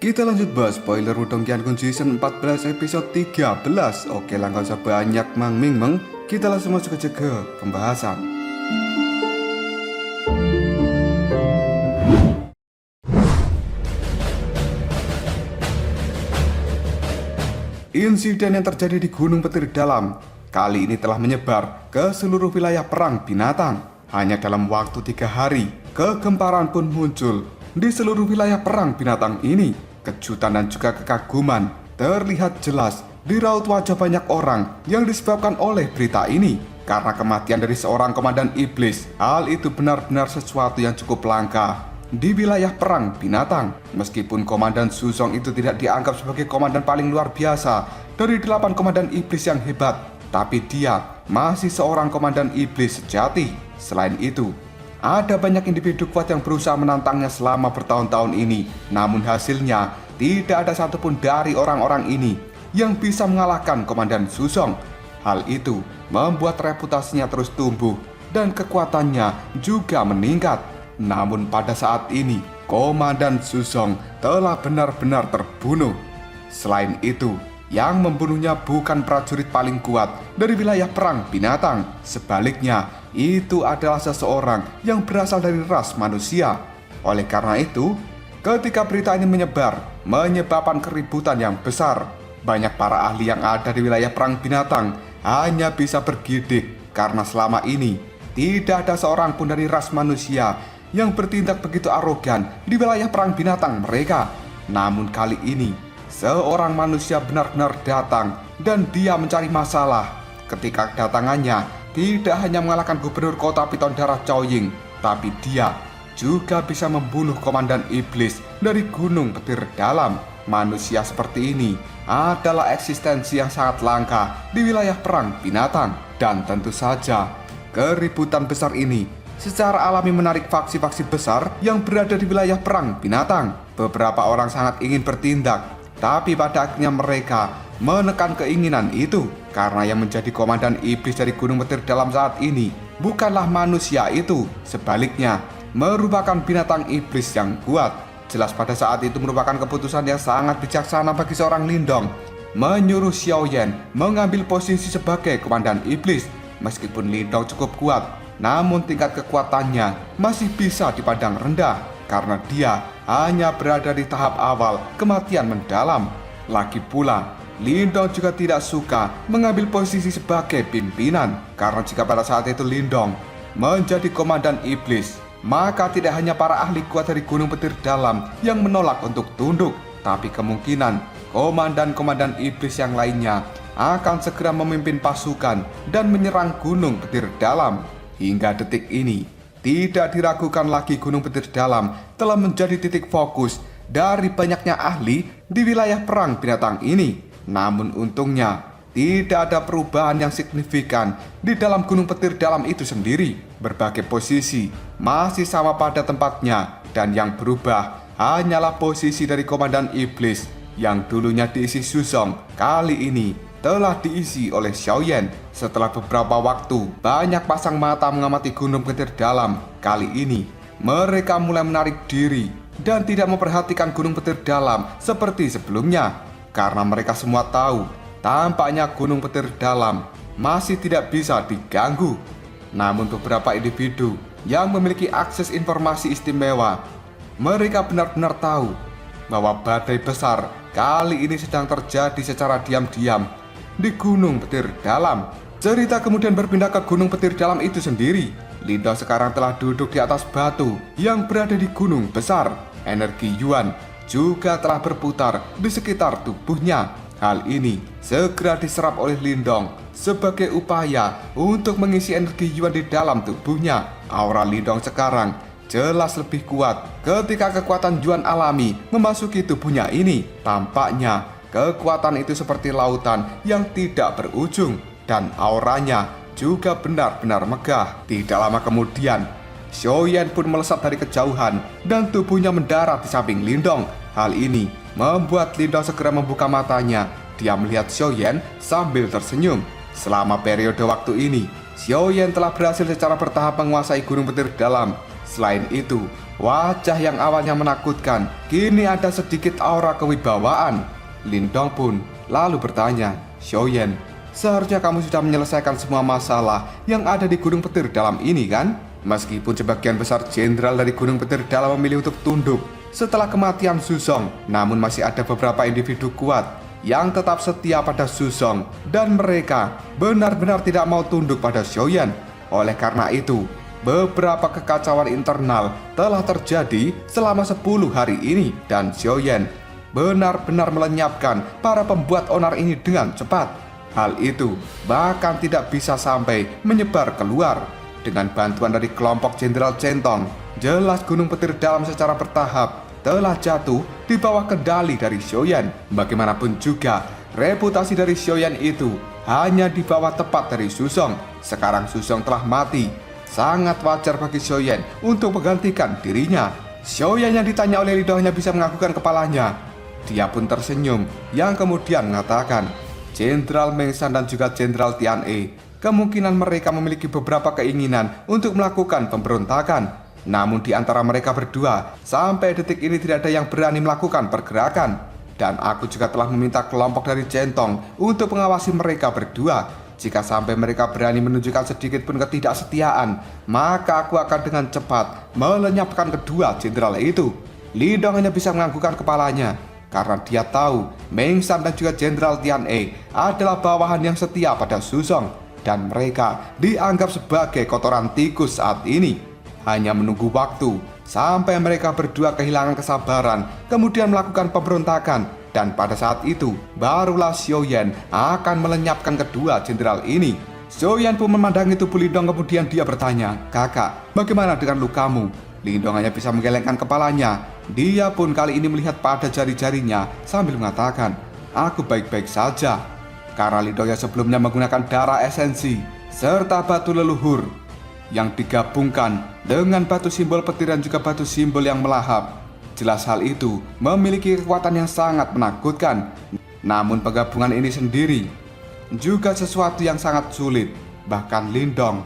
Kita lanjut bahas spoiler Wudong Qiankun Season 14 episode 13. Oke lah, gak usah banyak meng. Kita langsung masuk aja ke pembahasan. Insiden yang terjadi di Gunung Petir Dalam kali ini telah menyebar ke seluruh wilayah perang binatang. Hanya dalam waktu 3 hari, kegemparan pun muncul di seluruh wilayah perang binatang ini. Kejutan dan juga kekaguman terlihat jelas di raut wajah banyak orang yang disebabkan oleh berita ini. Karena kematian dari seorang komandan iblis, hal itu benar-benar sesuatu yang cukup langka di wilayah perang binatang. Meskipun komandan Shuzong itu tidak dianggap sebagai komandan paling luar biasa dari 8 komandan iblis yang hebat, tapi dia masih seorang komandan iblis sejati. Selain itu, ada banyak individu kuat yang berusaha menantangnya selama bertahun-tahun ini. Namun hasilnya, tidak ada satupun dari orang-orang ini yang bisa mengalahkan komandan Shuzong. Hal itu membuat reputasinya terus tumbuh dan kekuatannya juga meningkat. Namun pada saat ini, komandan Shuzong telah benar-benar terbunuh. Selain itu, yang membunuhnya bukan prajurit paling kuat dari wilayah perang binatang. Sebaliknya, itu adalah seseorang yang berasal dari ras manusia. Oleh karena itu, ketika berita ini menyebar, menyebabkan keributan yang besar. Banyak para ahli yang ada di wilayah perang binatang hanya bisa bergidik karena selama ini tidak ada seorang pun dari ras manusia yang bertindak begitu arogan di wilayah perang binatang mereka. Namun kali ini, seorang manusia benar-benar datang dan dia mencari masalah. Ketika kedatangannya tidak hanya mengalahkan gubernur kota Piton Darah Caoying, tapi dia juga bisa membunuh komandan iblis dari Gunung Petir Dalam. Manusia seperti ini adalah eksistensi yang sangat langka di wilayah perang binatang. Dan tentu saja, keributan besar ini secara alami menarik faksi-faksi besar yang berada di wilayah perang binatang. Beberapa orang sangat ingin bertindak, tapi pada akhirnya mereka menekan keinginan itu. Karena yang menjadi komandan iblis dari Gunung Petir Dalam saat ini bukanlah manusia itu. Sebaliknya, merupakan binatang iblis yang kuat. Jelas pada saat itu merupakan keputusan yang sangat bijaksana bagi seorang Lindong menyuruh Xiaoyan mengambil posisi sebagai komandan iblis. Meskipun Lindong cukup kuat, namun tingkat kekuatannya masih bisa dipandang rendah karena dia hanya berada di tahap awal kematian mendalam. Lagi pula, Lindong juga tidak suka mengambil posisi sebagai pimpinan, karena jika pada saat itu Lindong menjadi komandan iblis, maka tidak hanya para ahli kuat dari Gunung Petir Dalam yang menolak untuk tunduk, tapi kemungkinan komandan-komandan iblis yang lainnya akan segera memimpin pasukan dan menyerang Gunung Petir Dalam. Hingga detik ini, tidak diragukan lagi Gunung Petir Dalam telah menjadi titik fokus dari banyaknya ahli di wilayah perang binatang ini. Namun untungnya, tidak ada perubahan yang signifikan di dalam Gunung Petir Dalam itu sendiri. Berbagai posisi masih sama pada tempatnya, dan yang berubah hanyalah posisi dari komandan iblis yang dulunya diisi Shuzong, kali ini telah diisi oleh Xiaoyan. Setelah beberapa waktu banyak pasang mata mengamati Gunung Petir Dalam, kali ini mereka mulai menarik diri dan tidak memperhatikan Gunung Petir Dalam seperti sebelumnya. Karena mereka semua tahu, tampaknya Gunung Petir Dalam masih tidak bisa diganggu. Namun beberapa individu yang memiliki akses informasi istimewa, mereka benar-benar tahu bahwa badai besar kali ini sedang terjadi secara diam-diam di Gunung Petir Dalam. Cerita kemudian berpindah ke Gunung Petir Dalam itu sendiri. Lindong sekarang telah duduk di atas batu yang berada di gunung besar. Energi Yuan juga telah berputar di sekitar tubuhnya. Hal ini segera diserap oleh Lindong sebagai upaya untuk mengisi energi Yuan di dalam tubuhnya. Aura Lindong sekarang jelas lebih kuat ketika kekuatan Yuan alami memasuki tubuhnya ini. Tampaknya kekuatan itu seperti lautan yang tidak berujung, dan auranya juga benar-benar megah. Tidak lama kemudian, Xiaoyan pun melesat dari kejauhan dan tubuhnya mendarat di samping Lindong. Hal ini membuat Lindong segera membuka matanya. Dia melihat Xiaoyan sambil tersenyum. Selama periode waktu ini, Xiaoyan telah berhasil secara bertahap menguasai Gunung Petir Dalam. Selain itu, wajah yang awalnya menakutkan kini ada sedikit aura kewibawaan. Lindong pun lalu bertanya, "Xiaoyan, seharusnya kamu sudah menyelesaikan semua masalah yang ada di Gunung Petir Dalam ini kan?" Meskipun sebagian besar jenderal dari Gunung Petir Dalam memilih untuk tunduk setelah kematian Shuzong, namun masih ada beberapa individu kuat yang tetap setia pada Shuzong dan mereka benar-benar tidak mau tunduk pada Xiaoyan. Oleh karena itu, beberapa kekacauan internal telah terjadi selama 10 hari ini dan Xiaoyan benar-benar melenyapkan para pembuat onar ini dengan cepat. Hal itu bahkan tidak bisa sampai menyebar keluar. Dengan bantuan dari kelompok Jenderal Centong, jelas Gunung Petir Dalam secara bertahap telah jatuh di bawah kendali dari Xiaoyan. Bagaimanapun juga, reputasi dari Xiaoyan itu hanya di bawah tepat dari Shuzong. Sekarang Shuzong telah mati. Sangat wajar bagi Xiaoyan untuk menggantikan dirinya. Xiaoyan yang ditanya oleh Lindong hanya bisa menganggukkan kepalanya. Dia pun tersenyum, yang kemudian mengatakan, Jenderal Meng Shan dan juga Jenderal Tian E, kemungkinan mereka memiliki beberapa keinginan untuk melakukan pemberontakan. Namun di antara mereka berdua, sampai detik ini tidak ada yang berani melakukan pergerakan. Dan aku juga telah meminta kelompok dari Centong untuk mengawasi mereka berdua. Jika sampai mereka berani menunjukkan sedikit pun ketidaksetiaan, maka aku akan dengan cepat melenyapkan kedua jenderal itu. Lindong hanya bisa menganggukkan kepalanya, karena dia tahu Meng Shan dan juga Jenderal Tian E adalah bawahan yang setia pada Shuzong. Dan mereka dianggap sebagai kotoran tikus saat ini. Hanya menunggu waktu sampai mereka berdua kehilangan kesabaran, kemudian melakukan pemberontakan. Dan pada saat itu, barulah Xiaoyan akan melenyapkan kedua jenderal ini. Xiaoyan pun memandangi tubuh Lindong, kemudian dia bertanya, "Kakak, bagaimana dengan lukamu?" Lindong hanya bisa menggelengkan kepalanya. Dia pun kali ini melihat pada jari-jarinya sambil mengatakan, "Aku baik-baik saja." Karena Lindong yang sebelumnya menggunakan darah esensi serta batu leluhur yang digabungkan dengan batu simbol petir dan juga batu simbol yang melahap. Jelas hal itu memiliki kekuatan yang sangat menakutkan. Namun penggabungan ini sendiri juga sesuatu yang sangat sulit. Bahkan Lindong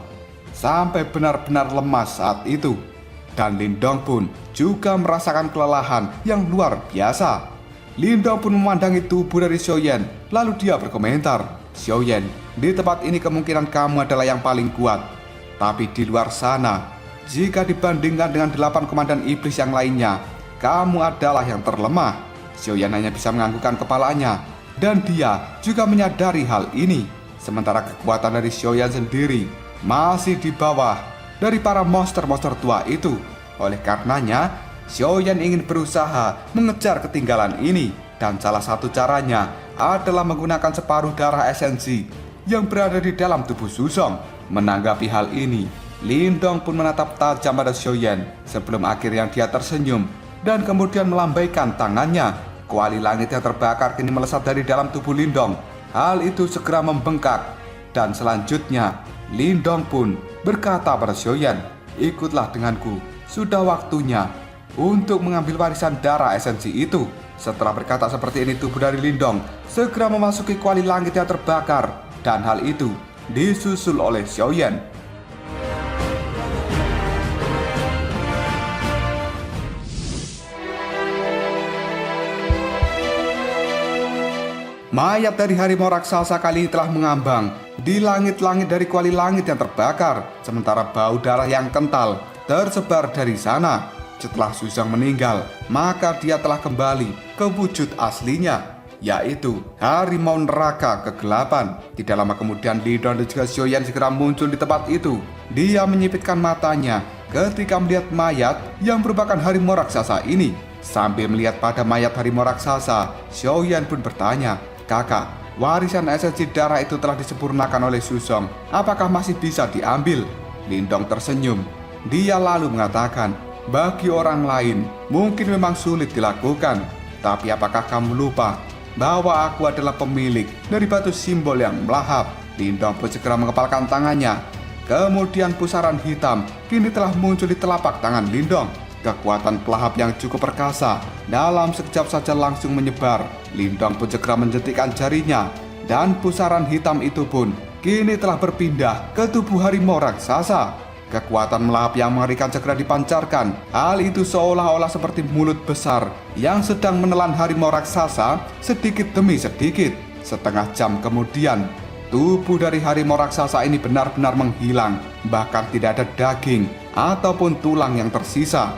sampai benar-benar lemas saat itu. Dan Lindong pun juga merasakan kelelahan yang luar biasa. Lindong pun memandangi tubuh dari Xiaoyan, lalu dia berkomentar, "Xiaoyan, di tempat ini kemungkinan kamu adalah yang paling kuat. Tapi di luar sana, jika dibandingkan dengan 8 komandan iblis yang lainnya, kamu adalah yang terlemah." Xiaoyan hanya bisa menganggukkan kepalanya, dan dia juga menyadari hal ini. Sementara kekuatan dari Xiaoyan sendiri masih di bawah dari para monster-monster tua itu. Oleh karenanya, Xiaoyan ingin berusaha mengejar ketinggalan ini, dan salah satu caranya adalah menggunakan separuh darah esensi yang berada di dalam tubuh Shuzong. Menanggapi hal ini, Lindong pun menatap tajam pada Xiaoyan sebelum akhirnya dia tersenyum dan kemudian melambaikan tangannya. Kuali langit yang terbakar kini melesat dari dalam tubuh Lindong. Hal itu segera membengkak, dan selanjutnya Lindong pun berkata pada Xiaoyan, "Ikutlah denganku, sudah waktunya untuk mengambil warisan darah esensi itu." Setelah berkata seperti ini, tubuh dari Lindong segera memasuki kuali langit yang terbakar, dan hal itu disusul oleh Xiaoyan. Mayat dari harimau raksasa kali ini telah mengambang di langit-langit dari kuali langit yang terbakar, sementara bau darah yang kental tersebar dari sana. Setelah Shuzong meninggal, maka dia telah kembali ke wujud aslinya, yaitu harimau neraka kegelapan. Tidak lama kemudian, Lindong dan juga Xiaoyan segera muncul di tempat itu. Dia menyipitkan matanya ketika melihat mayat yang merupakan harimau raksasa ini. Sambil melihat pada mayat harimau raksasa, Xiaoyan pun bertanya, "Kakak, warisan esensi darah itu telah disempurnakan oleh Shuzong. Apakah masih bisa diambil?" Lindong tersenyum. Dia lalu mengatakan, "Bagi orang lain mungkin memang sulit dilakukan, tapi apakah kamu lupa bahwa aku adalah pemilik dari batu simbol yang melahap?" Lindong pun segera mengepalkan tangannya. Kemudian pusaran hitam kini telah muncul di telapak tangan Lindong. Kekuatan pelahap yang cukup perkasa dalam sekejap saja langsung menyebar. Lindong pun segera menjentikkan jarinya, dan pusaran hitam itu pun kini telah berpindah ke tubuh harimau raksasa. Kekuatan melahap yang mengerikan segera dipancarkan. Hal itu seolah-olah seperti mulut besar yang sedang menelan harimau raksasa sedikit demi sedikit. Setengah jam kemudian, tubuh dari harimau raksasa ini benar-benar menghilang. Bahkan tidak ada daging ataupun tulang yang tersisa.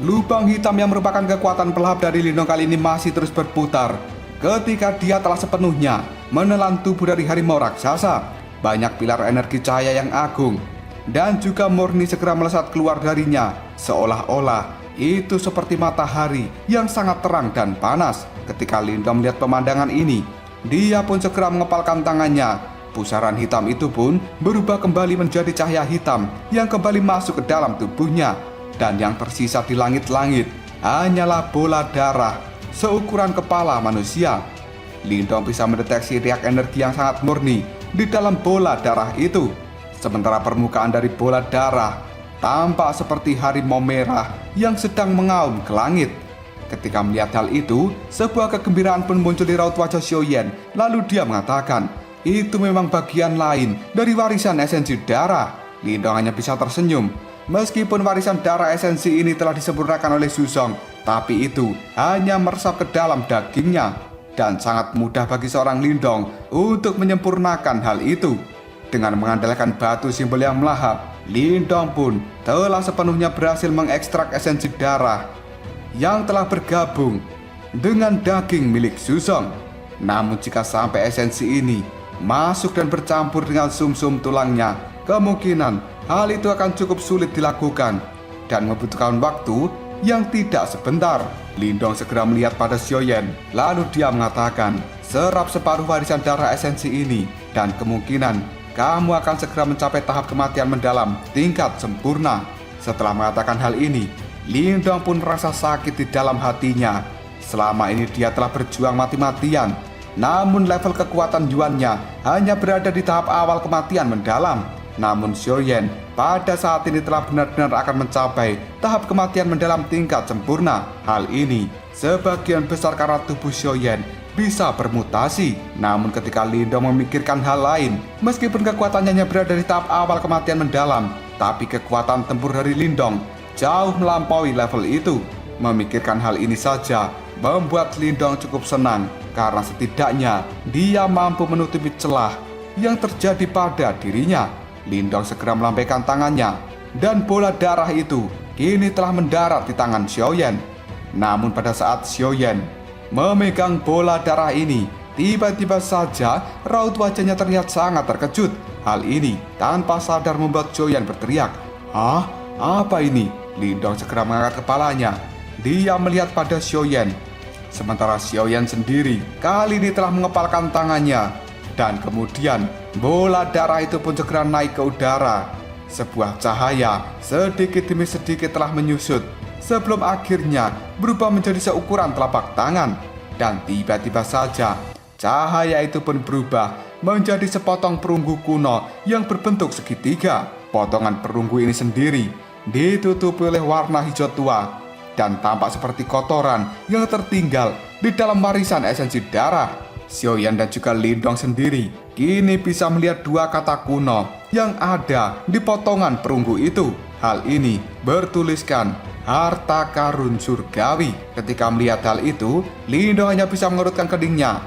Lubang hitam yang merupakan kekuatan pelahap dari Lindong kali ini masih terus berputar. Ketika dia telah sepenuhnya menelan tubuh dari harimau raksasa, banyak pilar energi cahaya yang agung dan juga murni segera melesat keluar darinya, seolah-olah itu seperti matahari yang sangat terang dan panas. Ketika Lindong melihat pemandangan ini, dia pun segera mengepalkan tangannya. Pusaran hitam itu pun berubah kembali menjadi cahaya hitam yang kembali masuk ke dalam tubuhnya. Dan yang tersisa di langit-langit hanyalah bola darah seukuran kepala manusia. Lindong bisa mendeteksi riak energi yang sangat murni di dalam bola darah itu. Sementara permukaan dari bola darah tampak seperti harimau merah yang sedang mengaum ke langit. Ketika melihat hal itu, sebuah kegembiraan pun muncul di raut wajah Xiaoyan. Lalu dia mengatakan, itu memang bagian lain dari warisan esensi darah. Lindong hanya bisa tersenyum. Meskipun warisan darah esensi ini telah disempurnakan oleh Shuzong, tapi itu hanya meresap ke dalam dagingnya. Dan sangat mudah bagi seorang Lindong untuk menyempurnakan hal itu. Dengan mengandalkan batu simbol yang melahap, Lindong pun telah sepenuhnya berhasil mengekstrak esensi darah yang telah bergabung dengan daging milik Shuzong. Namun jika sampai esensi ini masuk dan bercampur dengan sumsum tulangnya, kemungkinan hal itu akan cukup sulit dilakukan dan membutuhkan waktu yang tidak sebentar. Lindong segera melihat pada Xiaoyan, lalu dia mengatakan, serap separuh warisan darah esensi ini dan kemungkinan kamu akan segera mencapai tahap kematian mendalam tingkat sempurna. Setelah mengatakan hal ini, Lindong pun merasa sakit di dalam hatinya. Selama ini dia telah berjuang mati-matian, namun level kekuatan Yuannya hanya berada di tahap awal kematian mendalam. Namun Xiaoyan pada saat ini telah benar-benar akan mencapai tahap kematian mendalam tingkat sempurna. Hal ini sebagian besar karena tubuh Xiaoyan bisa bermutasi. Namun ketika Lindong memikirkan hal lain, meskipun kekuatannya hanya berada di tahap awal kematian mendalam, tapi kekuatan tempur dari Lindong jauh melampaui level itu. Memikirkan hal ini saja membuat Lindong cukup senang, karena setidaknya dia mampu menutupi celah yang terjadi pada dirinya. Lindong segera melambaikan tangannya, dan bola darah itu kini telah mendarat di tangan Xiaoyan. Namun pada saat Xiaoyan memegang bola darah ini, tiba-tiba saja raut wajahnya terlihat sangat terkejut. Hal ini tanpa sadar membuat Xiaoyan berteriak, "Hah? Apa ini?" Lindong segera mengangkat kepalanya. Dia melihat pada Xiaoyan. Sementara Xiaoyan sendiri kali ini telah mengepalkan tangannya. Dan kemudian bola darah itu pun segera naik ke udara. Sebuah cahaya sedikit demi sedikit telah menyusut sebelum akhirnya berubah menjadi seukuran telapak tangan. Dan tiba-tiba saja cahaya itu pun berubah menjadi sepotong perunggu kuno yang berbentuk segitiga. Potongan perunggu ini sendiri ditutupi oleh warna hijau tua dan tampak seperti kotoran yang tertinggal di dalam warisan esensi darah. Xiaoyan dan juga Lindong sendiri kini bisa melihat dua kata kuno yang ada di potongan perunggu itu. Hal ini bertuliskan harta karun surgawi. Ketika melihat hal itu, Lindong hanya bisa mengerutkan keningnya,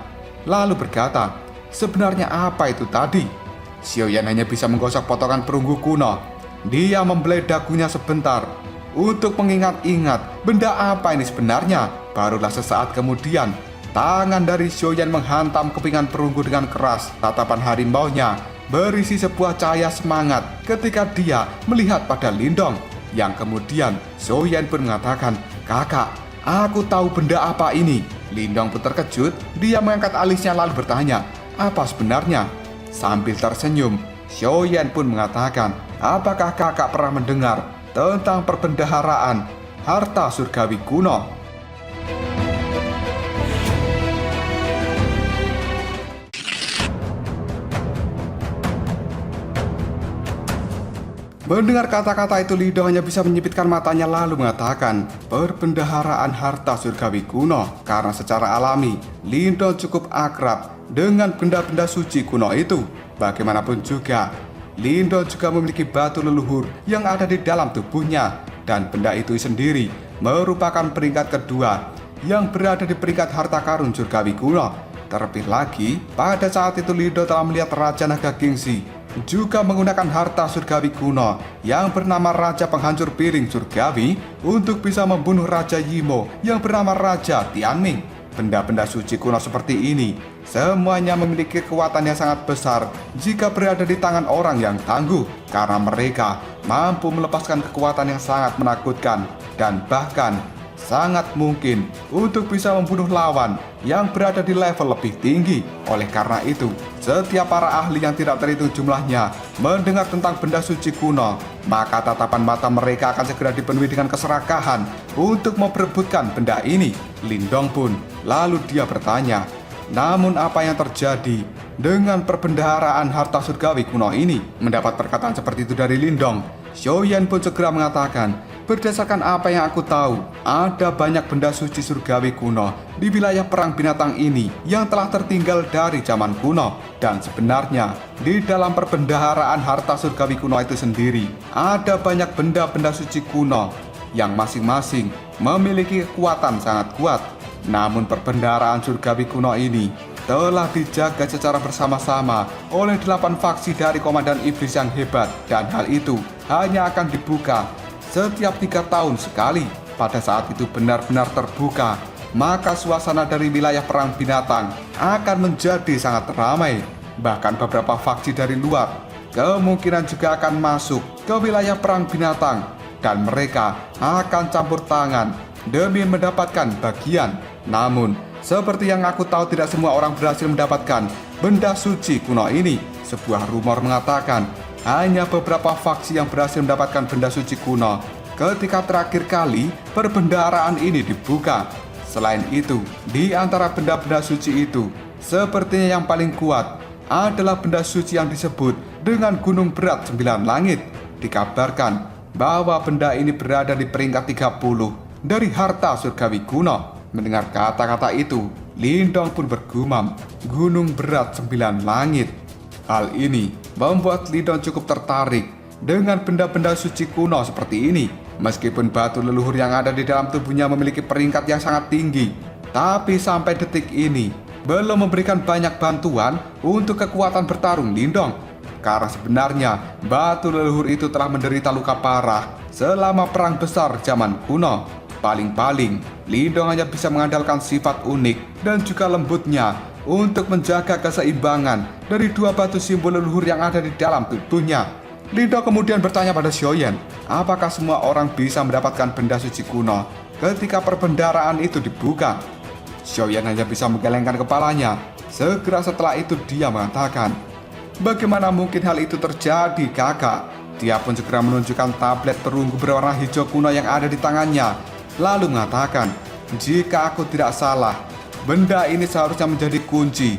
lalu berkata, sebenarnya apa itu tadi? Xiaoyan hanya bisa menggosok potongan perunggu kuno. Dia membelai dagunya sebentar untuk mengingat-ingat benda apa ini sebenarnya. Barulah sesaat kemudian tangan dari Xiaoyan menghantam kepingan perunggu dengan keras. Tatapan harimaunya berisi sebuah cahaya semangat ketika dia melihat pada Lindong. Yang kemudian Xiaoyan pun mengatakan, "Kakak, aku tahu benda apa ini." Lindong pun terkejut. Dia mengangkat alisnya lalu bertanya, "Apa sebenarnya?" Sambil tersenyum, Xiaoyan pun mengatakan, "Apakah kakak pernah mendengar tentang perbendaharaan harta surgawi kuno?" Mendengar kata-kata itu, Lindong hanya bisa menyipitkan matanya lalu mengatakan, perbendaharaan harta surgawi kuno. Karena secara alami, Lindong cukup akrab dengan benda-benda suci kuno itu. Bagaimanapun juga, Lindong juga memiliki batu leluhur yang ada di dalam tubuhnya, dan benda itu sendiri merupakan peringkat kedua yang berada di peringkat harta karun surgawi kuno. Terlebih lagi, pada saat itu Lindong telah melihat Raja Naga Gengsi juga menggunakan harta surgawi kuno yang bernama Raja Penghancur Piring Surgawi untuk bisa membunuh Raja Yimo yang bernama Raja Tianming. Benda-benda suci kuno seperti ini semuanya memiliki kekuatan yang sangat besar jika berada di tangan orang yang tangguh, karena mereka mampu melepaskan kekuatan yang sangat menakutkan dan bahkan sangat mungkin untuk bisa membunuh lawan yang berada di level lebih tinggi. Oleh karena itu, setiap para ahli yang tidak terhitung jumlahnya mendengar tentang benda suci kuno, maka tatapan mata mereka akan segera dipenuhi dengan keserakahan untuk memperebutkan benda ini. Lindong pun lalu dia bertanya, namun apa yang terjadi dengan perbendaharaan harta surgawi kuno ini? Mendapat perkataan seperti itu dari Lindong, Xiaoyan pun segera mengatakan, berdasarkan apa yang aku tahu, ada banyak benda suci surgawi kuno di wilayah perang binatang ini yang telah tertinggal dari zaman kuno. Dan sebenarnya, di dalam perbendaharaan harta surgawi kuno itu sendiri, ada banyak benda-benda suci kuno yang masing-masing memiliki kekuatan sangat kuat. Namun perbendaharaan surgawi kuno ini telah dijaga secara bersama-sama oleh 8 faksi dari Komandan Iblis yang hebat, dan hal itu hanya akan dibuka setiap 3 tahun sekali. Pada saat itu benar-benar terbuka, maka suasana dari wilayah perang binatang akan menjadi sangat ramai. Bahkan beberapa faksi dari luar kemungkinan juga akan masuk ke wilayah perang binatang, dan mereka akan campur tangan demi mendapatkan bagian. Namun, seperti yang aku tahu, tidak semua orang berhasil mendapatkan benda suci kuno ini. Sebuah rumor mengatakan hanya beberapa faksi yang berhasil mendapatkan benda suci kuno ketika terakhir kali perbendaharaan ini dibuka. Selain itu, di antara benda-benda suci itu, sepertinya yang paling kuat adalah benda suci yang disebut dengan Gunung Berat 9 Langit. Dikabarkan bahwa benda ini berada di peringkat 30 dari harta surgawi kuno. Mendengar kata-kata itu, Lindong pun bergumam, Gunung Berat 9 Langit. Hal ini membuat Lindong cukup tertarik dengan benda-benda suci kuno seperti ini. Meskipun batu leluhur yang ada di dalam tubuhnya memiliki peringkat yang sangat tinggi, tapi sampai detik ini belum memberikan banyak bantuan untuk kekuatan bertarung Lindong. Karena sebenarnya batu leluhur itu telah menderita luka parah selama perang besar zaman kuno. Paling-paling, Lindong hanya bisa mengandalkan sifat unik dan juga lembutnya untuk menjaga keseimbangan dari 2 batu simbol leluhur yang ada di dalam tubuhnya. Lindong kemudian bertanya pada Xiaoyan, apakah semua orang bisa mendapatkan benda suci kuno ketika perbendaharaan itu dibuka? Xiaoyan hanya bisa menggelengkan kepalanya. Segera setelah itu dia mengatakan, bagaimana mungkin hal itu terjadi, kakak? Dia pun segera menunjukkan tablet perunggu berwarna hijau kuno yang ada di tangannya, lalu mengatakan, jika aku tidak salah, benda ini seharusnya menjadi kunci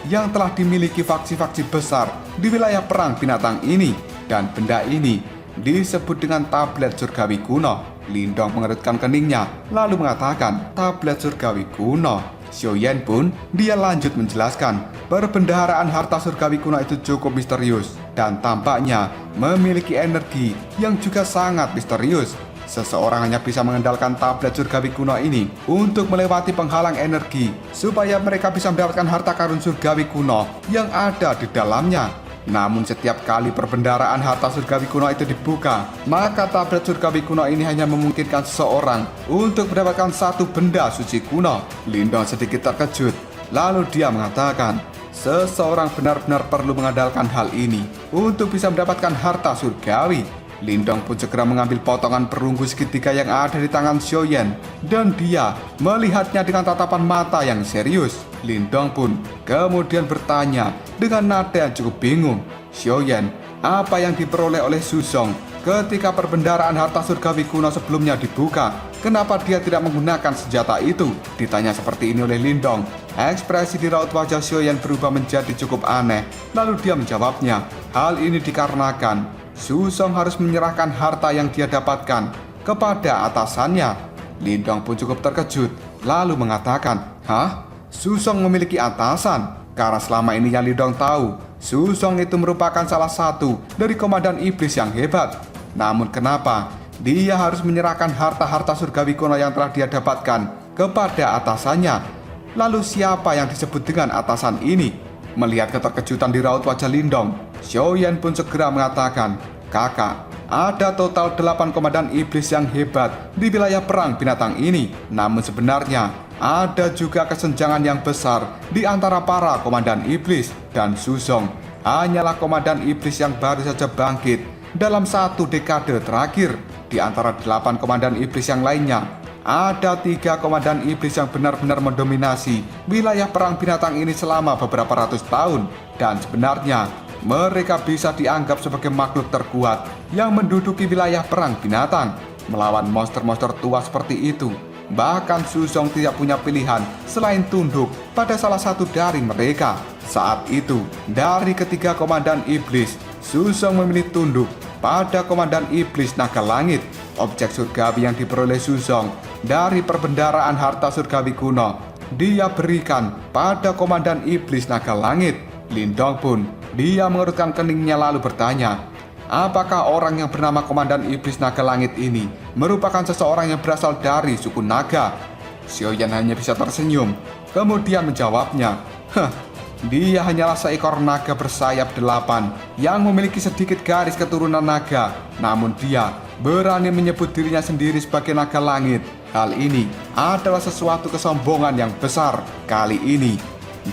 yang telah dimiliki faksi-faksi besar di wilayah perang binatang ini, dan benda ini disebut dengan tablet surgawi kuno. Lindong mengerutkan keningnya, lalu mengatakan, tablet surgawi kuno. Xiaoyan pun dia lanjut menjelaskan, perbendaharaan harta surgawi kuno itu cukup misterius dan tampaknya memiliki energi yang juga sangat misterius. Seseorang hanya bisa mengandalkan tablet surgawi kuno ini untuk melewati penghalang energi supaya mereka bisa mendapatkan harta karun surgawi kuno yang ada di dalamnya. Namun setiap kali perbendaharaan harta surgawi kuno itu dibuka, maka tablet surgawi kuno ini hanya memungkinkan seseorang untuk mendapatkan 1 benda suci kuno. Lindong sedikit terkejut, lalu dia mengatakan, seseorang benar-benar perlu mengandalkan hal ini untuk bisa mendapatkan harta surgawi. Lindong pun segera mengambil potongan perunggu segitiga yang ada di tangan Xiaoyan, dan dia melihatnya dengan tatapan mata yang serius. Lindong pun kemudian bertanya dengan nada yang cukup bingung, Xiaoyan, apa yang diperoleh oleh Shusong ketika perbendaharaan harta surgawi kuno sebelumnya dibuka? Kenapa dia tidak menggunakan senjata itu? Ditanya seperti ini oleh Lindong, ekspresi di raut wajah Xiaoyan berubah menjadi cukup aneh. Lalu dia menjawabnya, hal ini dikarenakan Shusong harus menyerahkan harta yang dia dapatkan kepada atasannya. Lindong pun cukup terkejut, lalu mengatakan, hah? Shusong memiliki atasan? Karena selama ini yang Lindong tahu, Susong itu merupakan salah satu dari komandan iblis yang hebat. Namun kenapa dia harus menyerahkan harta-harta surgawi kuno yang telah dia dapatkan kepada atasannya? Lalu siapa yang disebut dengan atasan ini? Melihat keterkejutan di raut wajah Lindong, Xiaoyan pun segera mengatakan, "Kakak, ada total 8 komandan iblis yang hebat di wilayah perang binatang ini. Namun sebenarnya ada juga kesenjangan yang besar di antara para komandan iblis, dan Susong hanyalah komandan iblis yang baru saja bangkit dalam 1 dekade terakhir. Di antara 8 komandan iblis yang lainnya, ada 3 komandan iblis yang benar-benar mendominasi wilayah perang binatang ini selama beberapa ratus tahun. Dan sebenarnya mereka bisa dianggap sebagai makhluk terkuat yang menduduki wilayah perang binatang. Melawan monster-monster tua seperti itu, bahkan Susong tidak punya pilihan selain tunduk pada salah satu dari mereka. Saat itu, dari ketiga komandan iblis, Susong memilih tunduk pada komandan iblis naga langit. Objek surgawi yang diperoleh Susong dari perbendaharaan harta surgawi kuno, dia berikan pada komandan iblis naga langit. Lindong pun, dia mengerutkan keningnya lalu bertanya, apakah orang yang bernama komandan iblis naga langit ini merupakan seseorang yang berasal dari suku naga? Xiaoyan hanya bisa tersenyum, kemudian menjawabnya, dia hanyalah seekor naga bersayap 8 yang memiliki sedikit garis keturunan naga. Namun dia berani menyebut dirinya sendiri sebagai naga langit. Hal ini adalah sesuatu kesombongan yang besar. Kali ini,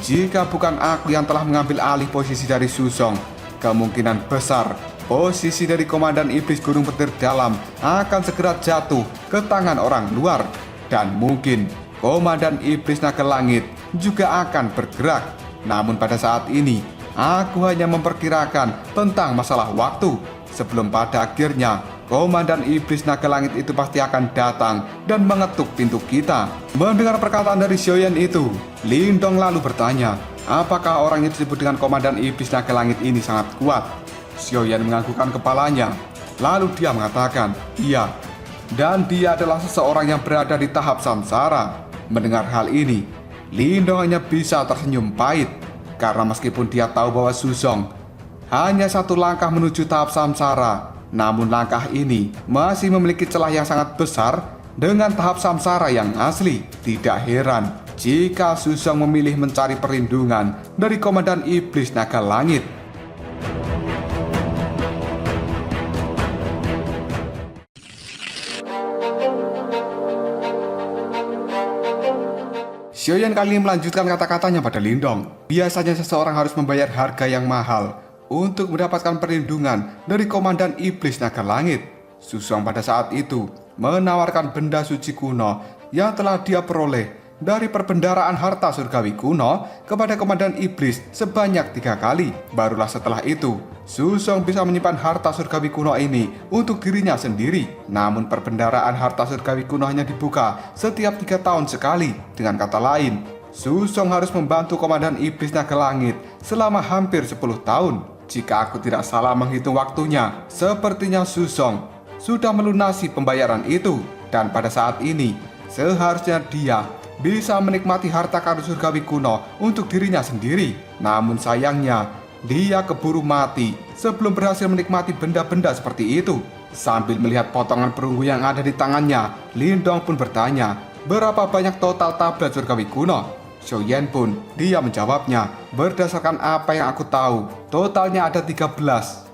jika bukan aku yang telah mengambil alih posisi dari Susong, kemungkinan besar posisi dari komandan iblis gunung petir dalam akan segera jatuh ke tangan orang luar. Dan mungkin komandan iblis naga langit juga akan bergerak. Namun pada saat ini, aku hanya memperkirakan tentang masalah waktu. Sebelum pada akhirnya komandan iblis naga langit itu pasti akan datang dan mengetuk pintu kita. Mendengar perkataan dari Xiaoyan itu, Lindong lalu bertanya, apakah orang yang disebut dengan komandan iblis naga langit ini sangat kuat? Xiaoyan menganggukkan kepalanya. Lalu dia mengatakan, iya, dan dia adalah seseorang yang berada di tahap samsara. Mendengar hal ini, Lindong hanya bisa tersenyum pahit, karena meskipun dia tahu bahwa Susong hanya 1 langkah menuju tahap samsara, namun langkah ini masih memiliki celah yang sangat besar dengan tahap samsara yang asli. Tidak heran jika Susong memilih mencari perlindungan dari komandan iblis naga langit. Xiaoyan kali ini melanjutkan kata-katanya pada Lindong. Biasanya seseorang harus membayar harga yang mahal untuk mendapatkan perlindungan dari komandan iblis naga langit. Susong pada saat itu menawarkan benda suci kuno yang telah dia peroleh dari perbendaharaan harta surgawi kuno kepada komandan iblis sebanyak 3 kali. Barulah setelah itu Susong bisa menyimpan harta surgawi kuno ini untuk dirinya sendiri. Namun perbendaharaan harta surgawi kuno hanya dibuka setiap 3 tahun sekali. Dengan kata lain, Susong harus membantu komandan iblis naga langit selama hampir 10 tahun. Jika aku tidak salah menghitung waktunya, sepertinya Susong sudah melunasi pembayaran itu. Dan pada saat ini, seharusnya dia bisa menikmati harta karun surgawi kuno untuk dirinya sendiri. Namun sayangnya, dia keburu mati sebelum berhasil menikmati benda-benda seperti itu. Sambil melihat potongan perunggu yang ada di tangannya, Lindong pun bertanya, berapa banyak total tablet surgawi kuno? Xiaoyan pun, dia menjawabnya, berdasarkan apa yang aku tahu, totalnya ada 13.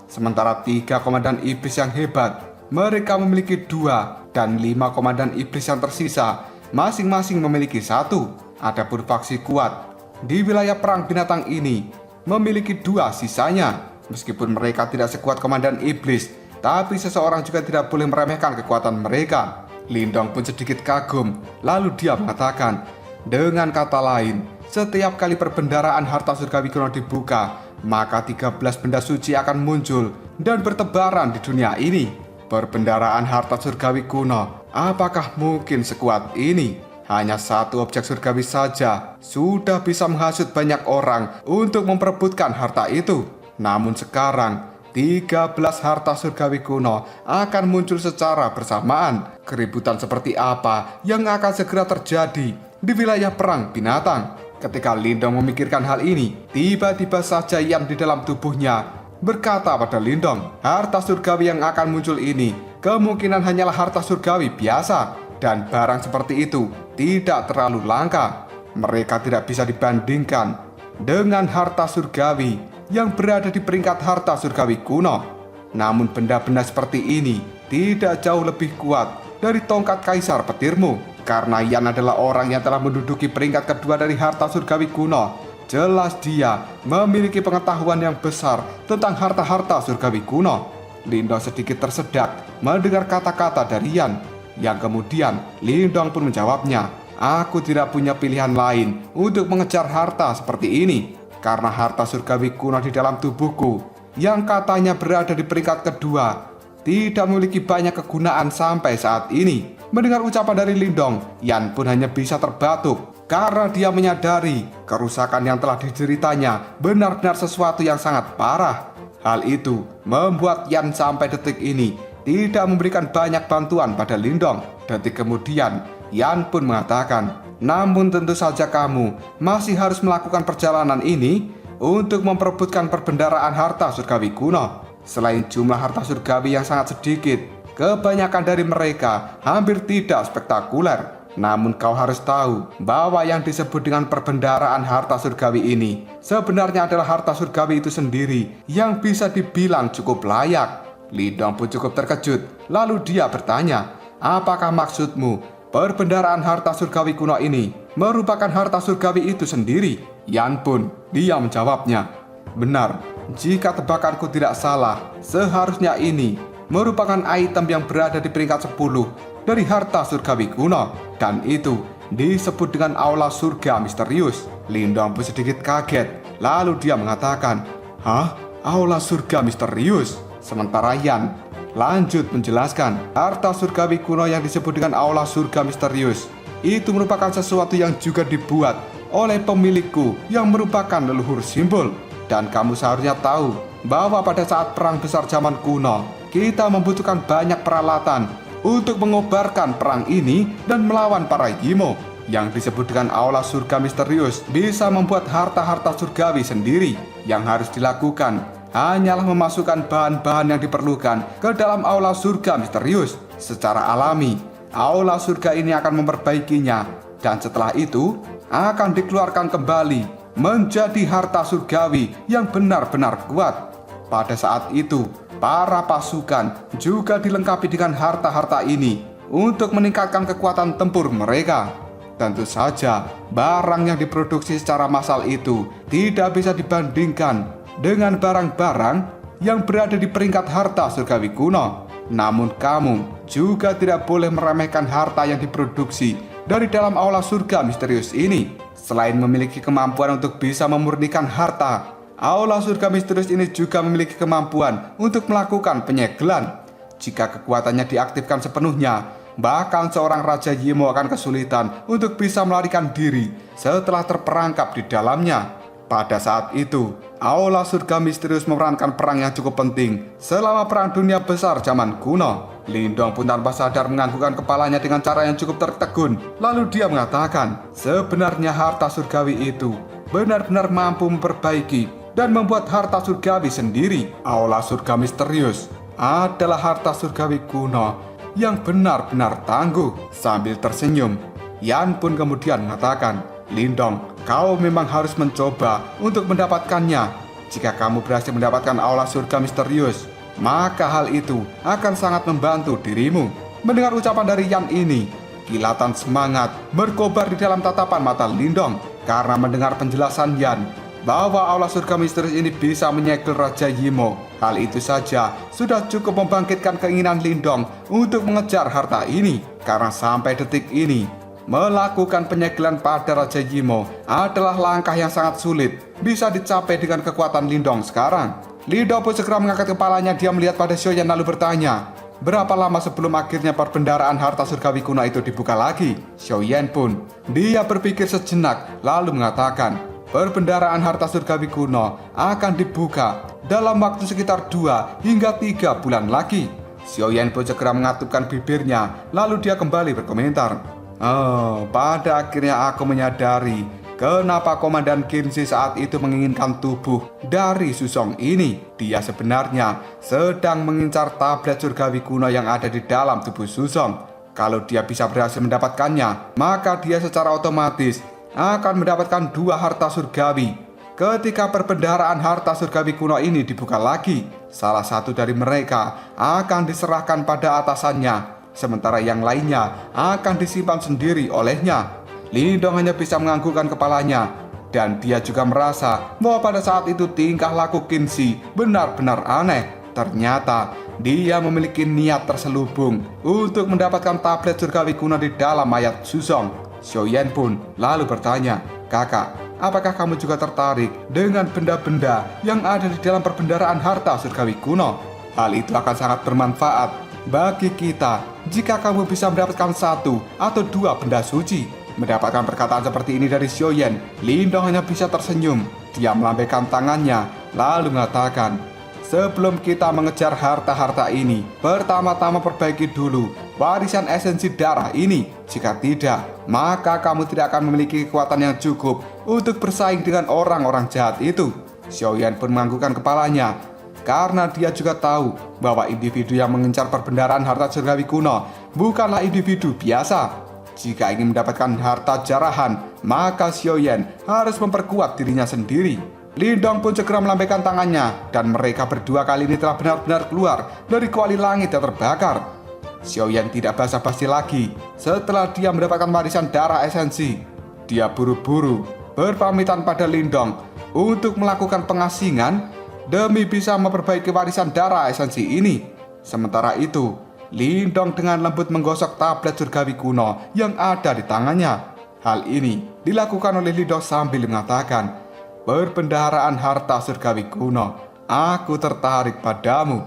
Sementara 3 komandan iblis yang hebat, mereka memiliki 2, dan 5 komandan iblis yang tersisa masing-masing memiliki 1. Adapun faksi kuat di wilayah perang binatang ini memiliki 2 sisanya. Meskipun mereka tidak sekuat komandan iblis, tapi seseorang juga tidak boleh meremehkan kekuatan mereka. Lindong pun sedikit kagum, lalu dia mengatakan, dengan kata lain, setiap kali perbendaharaan harta surgawi kuno dibuka, maka 13 benda suci akan muncul dan bertebaran di dunia ini. Perbendaharaan harta surgawi kuno, apakah mungkin sekuat ini? Hanya 1 objek surgawi saja sudah bisa menghasut banyak orang untuk memperebutkan harta itu. Namun sekarang 13 harta surgawi kuno akan muncul secara bersamaan. Keributan seperti apa yang akan segera terjadi di wilayah perang binatang? Ketika Lindong memikirkan hal ini, tiba-tiba saja Yan di dalam tubuhnya berkata pada Lindong, harta surgawi yang akan muncul ini kemungkinan hanyalah harta surgawi biasa, dan barang seperti itu tidak terlalu langka. Mereka tidak bisa dibandingkan dengan harta surgawi yang berada di peringkat harta surgawi kuno. Namun benda-benda seperti ini tidak jauh lebih kuat dari tongkat kaisar petirmu. Karena Yan adalah orang yang telah menduduki peringkat kedua dari harta surgawi kuno. Jelas dia memiliki pengetahuan yang besar tentang harta-harta surgawi kuno. Lindong sedikit tersedak mendengar kata-kata dari Yan, yang kemudian Lindong pun menjawabnya, aku tidak punya pilihan lain untuk mengejar harta seperti ini. Karena harta surgawi kuno di dalam tubuhku yang katanya berada di peringkat kedua tidak memiliki banyak kegunaan sampai saat ini. Mendengar ucapan dari Lindong, Yan pun hanya bisa terbatuk karena dia menyadari kerusakan yang telah dideritanya benar-benar sesuatu yang sangat parah. Hal itu membuat Yan sampai detik ini tidak memberikan banyak bantuan pada Lindong. Detik kemudian, Yan pun mengatakan, namun tentu saja kamu masih harus melakukan perjalanan ini untuk memperebutkan perbendaharaan harta surgawi kuno. Selain jumlah harta surgawi yang sangat sedikit, kebanyakan dari mereka hampir tidak spektakuler. Namun kau harus tahu bahwa yang disebut dengan perbendaharaan harta surgawi ini sebenarnya adalah harta surgawi itu sendiri yang bisa dibilang cukup layak. Lindong pun cukup terkejut. Lalu dia bertanya, apakah maksudmu perbendaharaan harta surgawi kuno ini merupakan harta surgawi itu sendiri? Yan pun dia menjawabnya, benar, jika tebakanku tidak salah, seharusnya ini merupakan item yang berada di peringkat 10 dari harta surgawi kuno, dan itu disebut dengan aula surga misterius. Lindong pun sedikit kaget, lalu dia mengatakan, hah? Aula surga misterius? Sementara Yan lanjut menjelaskan, harta surgawi kuno yang disebut dengan aula surga misterius itu merupakan sesuatu yang juga dibuat oleh pemilikku yang merupakan leluhur simbol. Dan kamu seharusnya tahu bahwa pada saat perang besar zaman kuno, kita membutuhkan banyak peralatan untuk mengobarkan perang ini dan melawan para Yimo. Yang disebut dengan aula surga misterius bisa membuat harta-harta surgawi sendiri. Yang harus dilakukan hanyalah memasukkan bahan-bahan yang diperlukan ke dalam aula surga misterius. Secara alami, aula surga ini akan memperbaikinya, dan setelah itu akan dikeluarkan kembali menjadi harta surgawi yang benar-benar kuat. Pada saat itu, para pasukan juga dilengkapi dengan harta-harta ini untuk meningkatkan kekuatan tempur mereka. Tentu saja, barang yang diproduksi secara massal itu tidak bisa dibandingkan dengan barang-barang yang berada di peringkat harta surgawi kuno. Namun kamu juga tidak boleh meremehkan harta yang diproduksi dari dalam aula surga misterius ini. Selain memiliki kemampuan untuk bisa memurnikan harta, aula surga misterius ini juga memiliki kemampuan untuk melakukan penyegelan. Jika kekuatannya diaktifkan sepenuhnya, bahkan seorang Raja Yimo akan kesulitan untuk bisa melarikan diri setelah terperangkap di dalamnya. Pada saat itu, aula surga misterius memerankan perang yang cukup penting selama perang dunia besar zaman kuno. Lindong pun tanpa sadar menganggukkan kepalanya dengan cara yang cukup tertegun. Lalu dia mengatakan, sebenarnya harta surgawi itu benar-benar mampu memperbaiki dan membuat harta surgawi sendiri. Aula surga misterius adalah harta surgawi kuno yang benar-benar tangguh. Sambil tersenyum, Yan pun kemudian mengatakan, Lindong, kau memang harus mencoba untuk mendapatkannya. Jika kamu berhasil mendapatkan aula surga misterius, maka hal itu akan sangat membantu dirimu. Mendengar ucapan dari Yan ini, kilatan semangat berkobar di dalam tatapan mata Lindong. Karena mendengar penjelasan Yan bahwa aula surga misterius ini bisa menyegel Raja Yimo, hal itu saja sudah cukup membangkitkan keinginan Lindong untuk mengejar harta ini. Karena sampai detik ini, melakukan penyegelan pada Raja Yimo adalah langkah yang sangat sulit bisa dicapai dengan kekuatan Lindong sekarang. Lindong pun segera mengangkat kepalanya. Dia melihat pada Xiaoyan lalu bertanya, berapa lama sebelum akhirnya perbendaharaan harta surgawi kuno itu dibuka lagi? Xiaoyan pun dia berpikir sejenak lalu mengatakan, perbendaharaan harta surgawi kuno akan dibuka dalam waktu sekitar 2 hingga 3 bulan lagi. Xiaoyan pun segera mengatupkan bibirnya lalu dia kembali berkomentar, oh, pada akhirnya aku menyadari kenapa Komandan Kinshi saat itu menginginkan tubuh dari Shusong ini. Dia sebenarnya sedang mengincar tablet surgawi kuno yang ada di dalam tubuh Shusong. Kalau dia bisa berhasil mendapatkannya, maka dia secara otomatis akan mendapatkan 2 harta surgawi. Ketika perbendaharaan harta surgawi kuno ini dibuka lagi, salah satu dari mereka akan diserahkan pada atasannya, sementara yang lainnya akan disimpan sendiri olehnya. Lindong hanya bisa menganggukkan kepalanya, dan dia juga merasa bahwa pada saat itu tingkah laku Kinshi benar-benar aneh. Ternyata dia memiliki niat terselubung untuk mendapatkan tablet surgawi kuno di dalam mayat Shusong. Xiaoyan pun lalu bertanya, "Kakak, apakah kamu juga tertarik dengan benda-benda yang ada di dalam perbendaharaan harta surgawi kuno? Hal itu akan sangat bermanfaat bagi kita jika kamu bisa mendapatkan 1 atau 2 benda suci." Mendapatkan perkataan seperti ini dari Xiaoyan, Lindong hanya bisa tersenyum. Dia melambaikan tangannya lalu mengatakan, "Sebelum kita mengejar harta-harta ini, pertama-tama perbaiki dulu warisan esensi darah ini. Jika tidak, maka kamu tidak akan memiliki kekuatan yang cukup untuk bersaing dengan orang-orang jahat itu." Xiaoyan pun menganggukkan kepalanya, karena dia juga tahu bahwa individu yang mengincar perbendaharaan harta surgawi kuno bukanlah individu biasa. Jika ingin mendapatkan harta jarahan, maka Xiaoyan harus memperkuat dirinya sendiri. Lindong pun segera melambaikan tangannya, dan mereka berdua kali ini telah benar-benar keluar dari kuali langit yang terbakar. Xiaoyan tidak basa-basi lagi. Setelah dia mendapatkan warisan darah esensi, dia buru-buru berpamitan pada Lindong untuk melakukan pengasingan demi bisa memperbaiki warisan darah esensi ini. Sementara itu, Lindong dengan lembut menggosok tablet surgawi kuno yang ada di tangannya. Hal ini dilakukan oleh Lindong sambil mengatakan, "Perbendaharaan harta surgawi kuno, aku tertarik padamu."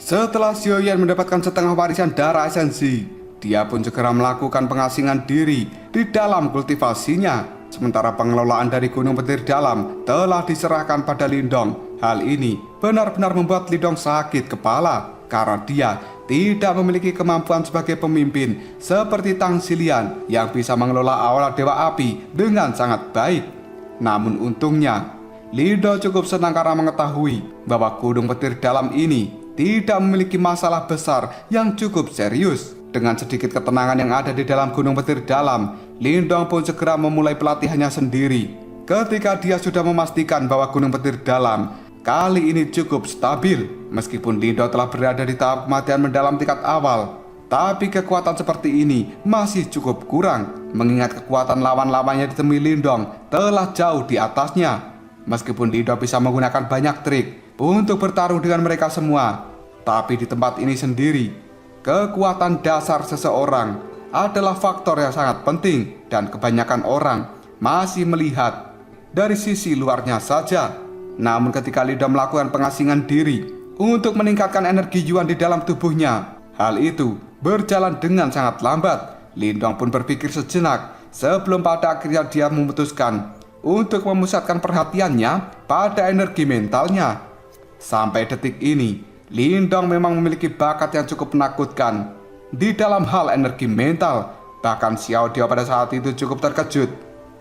Setelah Xiaoyan mendapatkan setengah warisan darah esensi, dia pun segera melakukan pengasingan diri di dalam kultivasinya. Sementara pengelolaan dari Gunung Petir Dalam telah diserahkan pada Lindong. Hal ini benar-benar membuat Lindong sakit kepala, karena dia tidak memiliki kemampuan sebagai pemimpin seperti Tang Xilian yang bisa mengelola aura Dewa Api dengan sangat baik. Namun untungnya, Lindong cukup senang karena mengetahui bahwa Gunung Petir Dalam ini tidak memiliki masalah besar yang cukup serius. Dengan sedikit ketenangan yang ada di dalam Gunung Petir Dalam, Lindong pun segera memulai pelatihannya sendiri. Ketika dia sudah memastikan bahwa Gunung Petir Dalam kali ini cukup stabil, meskipun Lindong telah berada di tahap kematian mendalam tingkat awal, tapi kekuatan seperti ini masih cukup kurang, mengingat kekuatan lawan-lawannya ditemui Lindong telah jauh di atasnya. Meskipun Lindong bisa menggunakan banyak trik untuk bertarung dengan mereka semua, tapi di tempat ini sendiri, kekuatan dasar seseorang adalah faktor yang sangat penting, dan kebanyakan orang masih melihat dari sisi luarnya saja. Namun ketika Lindong melakukan pengasingan diri untuk meningkatkan energi Yuan di dalam tubuhnya, hal itu berjalan dengan sangat lambat. Lindong pun berpikir sejenak sebelum pada akhirnya dia memutuskan untuk memusatkan perhatiannya pada energi mentalnya. Sampai detik ini, Lindong memang memiliki bakat yang cukup menakutkan di dalam hal energi mental. Bahkan Xiao Diao pada saat itu cukup terkejut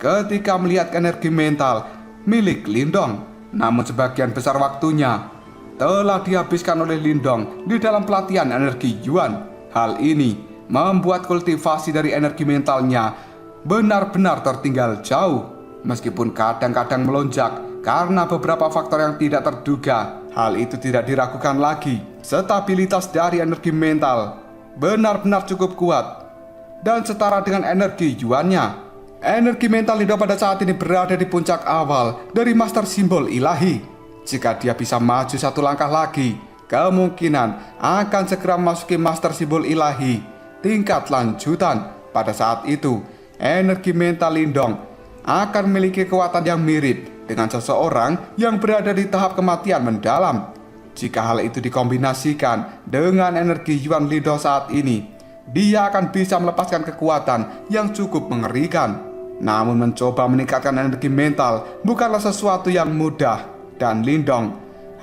ketika melihat energi mental milik Lindong. Namun sebagian besar waktunya telah dihabiskan oleh Lindong di dalam pelatihan energi Yuan. Hal ini membuat kultivasi dari energi mentalnya benar-benar tertinggal jauh. Meskipun kadang-kadang melonjak karena beberapa faktor yang tidak terduga, hal itu tidak diragukan lagi. Stabilitas dari energi mental benar-benar cukup kuat dan setara dengan energi Yuannya. Energi mental Lindong pada saat ini berada di puncak awal dari Master Simbol Ilahi. Jika dia bisa maju satu langkah lagi, kemungkinan akan segera memasuki Master Simbol Ilahi tingkat lanjutan. Pada saat itu, energi mental Lindong akan memiliki kekuatan yang mirip dengan seseorang yang berada di tahap kematian mendalam. Jika hal itu dikombinasikan dengan energi Yuan Lindong saat ini, dia akan bisa melepaskan kekuatan yang cukup mengerikan. Namun mencoba meningkatkan energi mental bukanlah sesuatu yang mudah, dan Lindong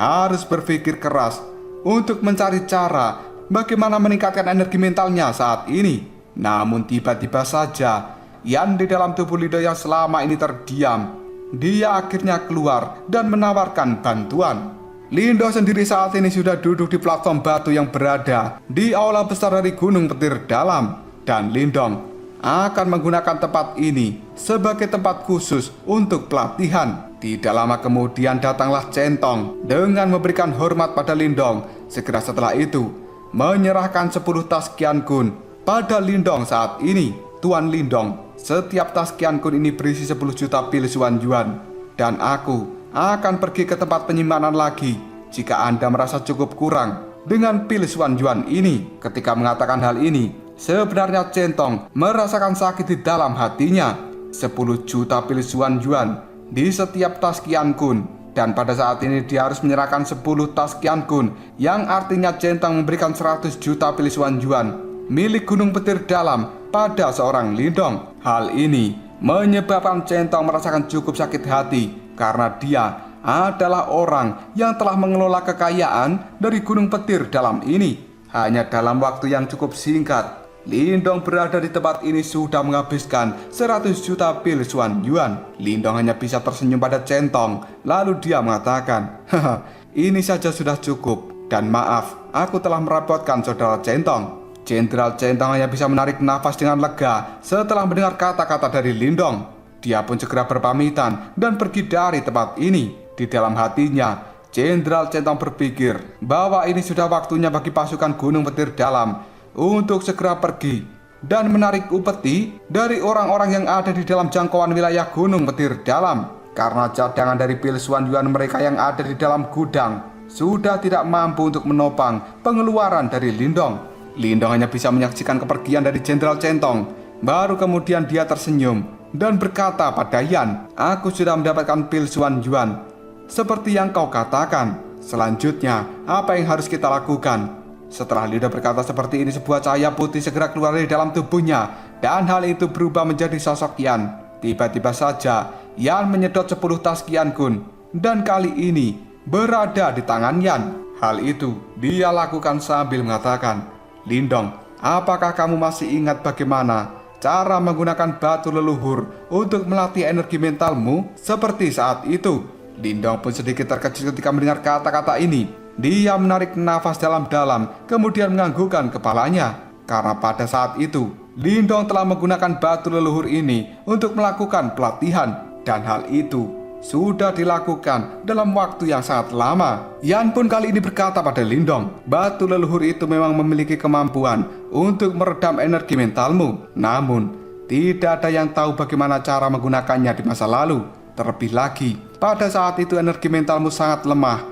harus berpikir keras untuk mencari cara bagaimana meningkatkan energi mentalnya saat ini. Namun tiba-tiba saja Yan di dalam tubuh Lindong yang selama ini terdiam, dia akhirnya keluar dan menawarkan bantuan. Lindong sendiri saat ini sudah duduk di platform batu yang berada di aula besar dari Gunung Petir Dalam. Dan Lindong akan menggunakan tempat ini sebagai tempat khusus untuk pelatihan. Tidak lama kemudian datanglah Centong dengan memberikan hormat pada Lindong. Segera setelah itu menyerahkan 10 tas Qian Kun pada Lindong saat ini. Tuan Lindong, setiap tas Qian Kun ini berisi 10 juta pil Xuan Yuan. Dan aku akan pergi ke tempat penyimpanan lagi jika Anda merasa cukup kurang dengan pil Xuan Yuan ini. Ketika mengatakan hal ini, sebenarnya Centong merasakan sakit di dalam hatinya. 10 juta pil Xuan Yuan di setiap tas Qian Kun, dan pada saat ini dia harus menyerahkan 10 tas Qian Kun, yang artinya Centong memberikan 100 juta pil Xuan Yuan milik Gunung Petir Dalam pada seorang Lindong. Hal ini menyebabkan Centong merasakan cukup sakit hati karena dia adalah orang yang telah mengelola kekayaan dari Gunung Petir Dalam ini. Hanya dalam waktu yang cukup singkat, Lindong berada di tempat ini sudah menghabiskan 100 juta pil Xuan Yuan. Lindong hanya bisa tersenyum pada Centong, lalu dia mengatakan, "Haha, ini saja sudah cukup, dan maaf, aku telah merepotkan saudara Centong." Jenderal Centong hanya bisa menarik nafas dengan lega setelah mendengar kata-kata dari Lindong. Dia pun segera berpamitan dan pergi dari tempat ini. Di dalam hatinya, Jenderal Centong berpikir bahwa ini sudah waktunya bagi pasukan Gunung Petir Dalam untuk segera pergi dan menarik upeti dari orang-orang yang ada di dalam jangkauan wilayah Gunung Petir Dalam. Karena cadangan dari pil Xuan Yuan mereka yang ada di dalam gudang sudah tidak mampu untuk menopang pengeluaran dari Lindong. Lindong hanya bisa menyaksikan kepergian dari Jenderal Centong. Baru kemudian dia tersenyum dan berkata pada Yan, "Aku sudah mendapatkan pil Xuan Yuan seperti yang kau katakan. Selanjutnya, apa yang harus kita lakukan?" Setelah Lindong berkata seperti ini, sebuah cahaya putih segera keluar dari dalam tubuhnya, dan hal itu berubah menjadi sosok Yan. Tiba-tiba saja Yan menyedot 10 tas Qian Kun, dan kali ini berada di tangan Yan. Hal itu dia lakukan sambil mengatakan, "Lindong, apakah kamu masih ingat bagaimana cara menggunakan batu leluhur untuk melatih energi mentalmu seperti saat itu?" Lindong pun sedikit terkejut ketika mendengar kata-kata ini. Dia menarik nafas dalam-dalam, kemudian menganggukkan kepalanya. Karena pada saat itu, Lindong telah menggunakan batu leluhur ini untuk melakukan pelatihan. Dan hal itu sudah dilakukan dalam waktu yang sangat lama. Yan pun kali ini berkata pada Lindong, "Batu leluhur itu memang memiliki kemampuan untuk meredam energi mentalmu. Namun, tidak ada yang tahu bagaimana cara menggunakannya di masa lalu. Terlebih lagi, pada saat itu energi mentalmu sangat lemah,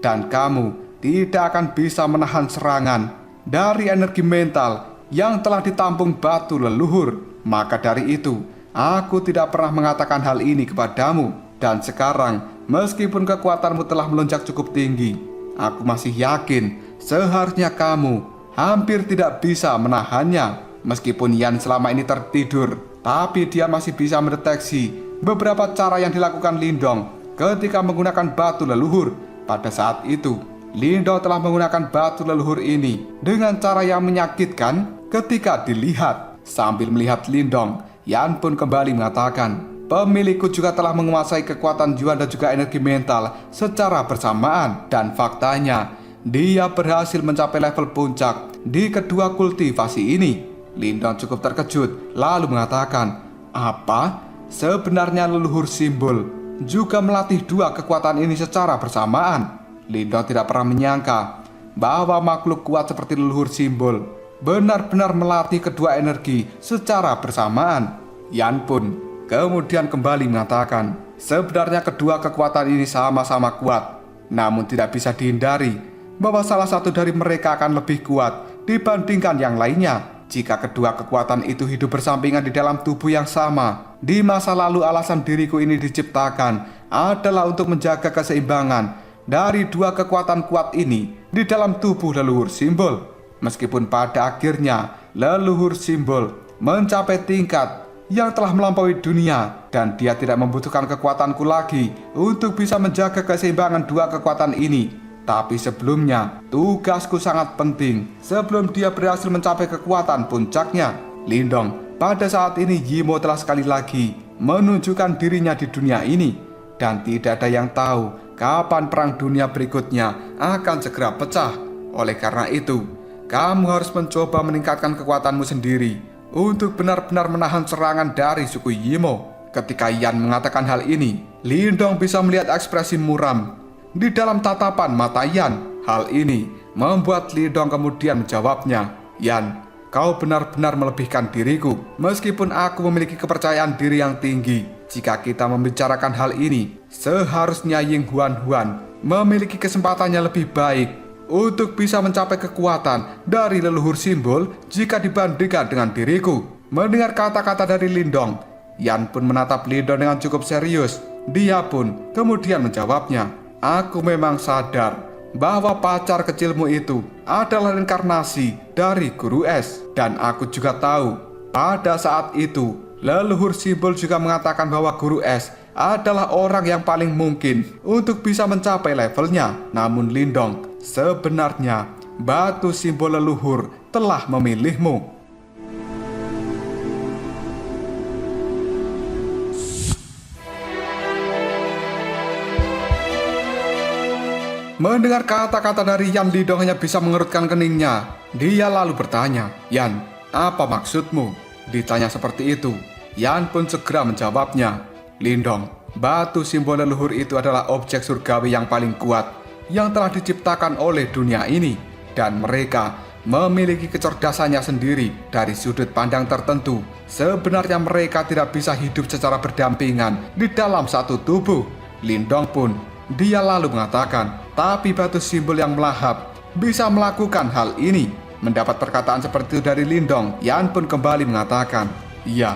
dan kamu tidak akan bisa menahan serangan dari energi mental yang telah ditampung batu leluhur. Maka dari itu, aku tidak pernah mengatakan hal ini kepadamu. Dan sekarang, meskipun kekuatanmu telah melonjak cukup tinggi, aku masih yakin seharusnya kamu hampir tidak bisa menahannya." Meskipun Yan selama ini tertidur, tapi dia masih bisa mendeteksi beberapa cara yang dilakukan Lindong ketika menggunakan batu leluhur. Pada saat itu, Lindong telah menggunakan batu leluhur ini dengan cara yang menyakitkan ketika dilihat. Sambil melihat Lindong, Yan pun kembali mengatakan, "Pemilikku juga telah menguasai kekuatan Yuan dan juga energi mental secara bersamaan. Dan faktanya, dia berhasil mencapai level puncak di kedua kultivasi ini." Lindong cukup terkejut, lalu mengatakan, "Apa? Sebenarnya leluhur simbol juga melatih dua kekuatan ini secara bersamaan?" Lindong tidak pernah menyangka bahwa makhluk kuat seperti leluhur simbol benar-benar melatih kedua energi secara bersamaan. Yan pun kemudian kembali mengatakan, "Sebenarnya kedua kekuatan ini sama-sama kuat, namun tidak bisa dihindari bahwa salah satu dari mereka akan lebih kuat dibandingkan yang lainnya. Jika kedua kekuatan itu hidup bersampingan di dalam tubuh yang sama, di masa lalu alasan diriku ini diciptakan adalah untuk menjaga keseimbangan dari dua kekuatan kuat ini di dalam tubuh leluhur simbol. Meskipun pada akhirnya leluhur simbol mencapai tingkat yang telah melampaui dunia, dan dia tidak membutuhkan kekuatanku lagi untuk bisa menjaga keseimbangan dua kekuatan ini. Tapi sebelumnya, tugasku sangat penting sebelum dia berhasil mencapai kekuatan puncaknya. Lindong, pada saat ini Yimo telah sekali lagi menunjukkan dirinya di dunia ini, dan tidak ada yang tahu kapan perang dunia berikutnya akan segera pecah. Oleh karena itu, kamu harus mencoba meningkatkan kekuatanmu sendiri untuk benar-benar menahan serangan dari suku Yimo. Ketika Yan mengatakan hal ini, Lindong bisa melihat ekspresi muram di dalam tatapan mata Yan. Hal ini membuat Lindong kemudian menjawabnya, "Yan, kau benar-benar melebihkan diriku. Meskipun aku memiliki kepercayaan diri yang tinggi, jika kita membicarakan hal ini, seharusnya Ying Huan memiliki kesempatannya lebih baik untuk bisa mencapai kekuatan dari leluhur simbol jika dibandingkan dengan diriku." Mendengar kata-kata dari Lindong, Yan pun menatap Lindong dengan cukup serius. Dia pun kemudian menjawabnya, "Aku memang sadar bahwa pacar kecilmu itu adalah reinkarnasi dari Guru Es. Dan aku juga tahu pada saat itu leluhur simbol juga mengatakan bahwa Guru Es adalah orang yang paling mungkin untuk bisa mencapai levelnya. Namun Lindong, sebenarnya batu simbol leluhur telah memilihmu." Mendengar kata-kata dari Yan, Lindong hanya bisa mengerutkan keningnya. Dia lalu bertanya, "Yan, apa maksudmu?" Ditanya seperti itu, Yan pun segera menjawabnya, "Lindong, batu simbol leluhur itu adalah objek surgawi yang paling kuat yang telah diciptakan oleh dunia ini. Dan mereka memiliki kecerdasannya sendiri dari sudut pandang tertentu. Sebenarnya mereka tidak bisa hidup secara berdampingan di dalam satu tubuh." Lindong pun, dia lalu mengatakan, "Tapi batu simbol yang melahap bisa melakukan hal ini." Mendapat perkataan seperti itu dari Lindong, Yan pun kembali mengatakan, "Iya,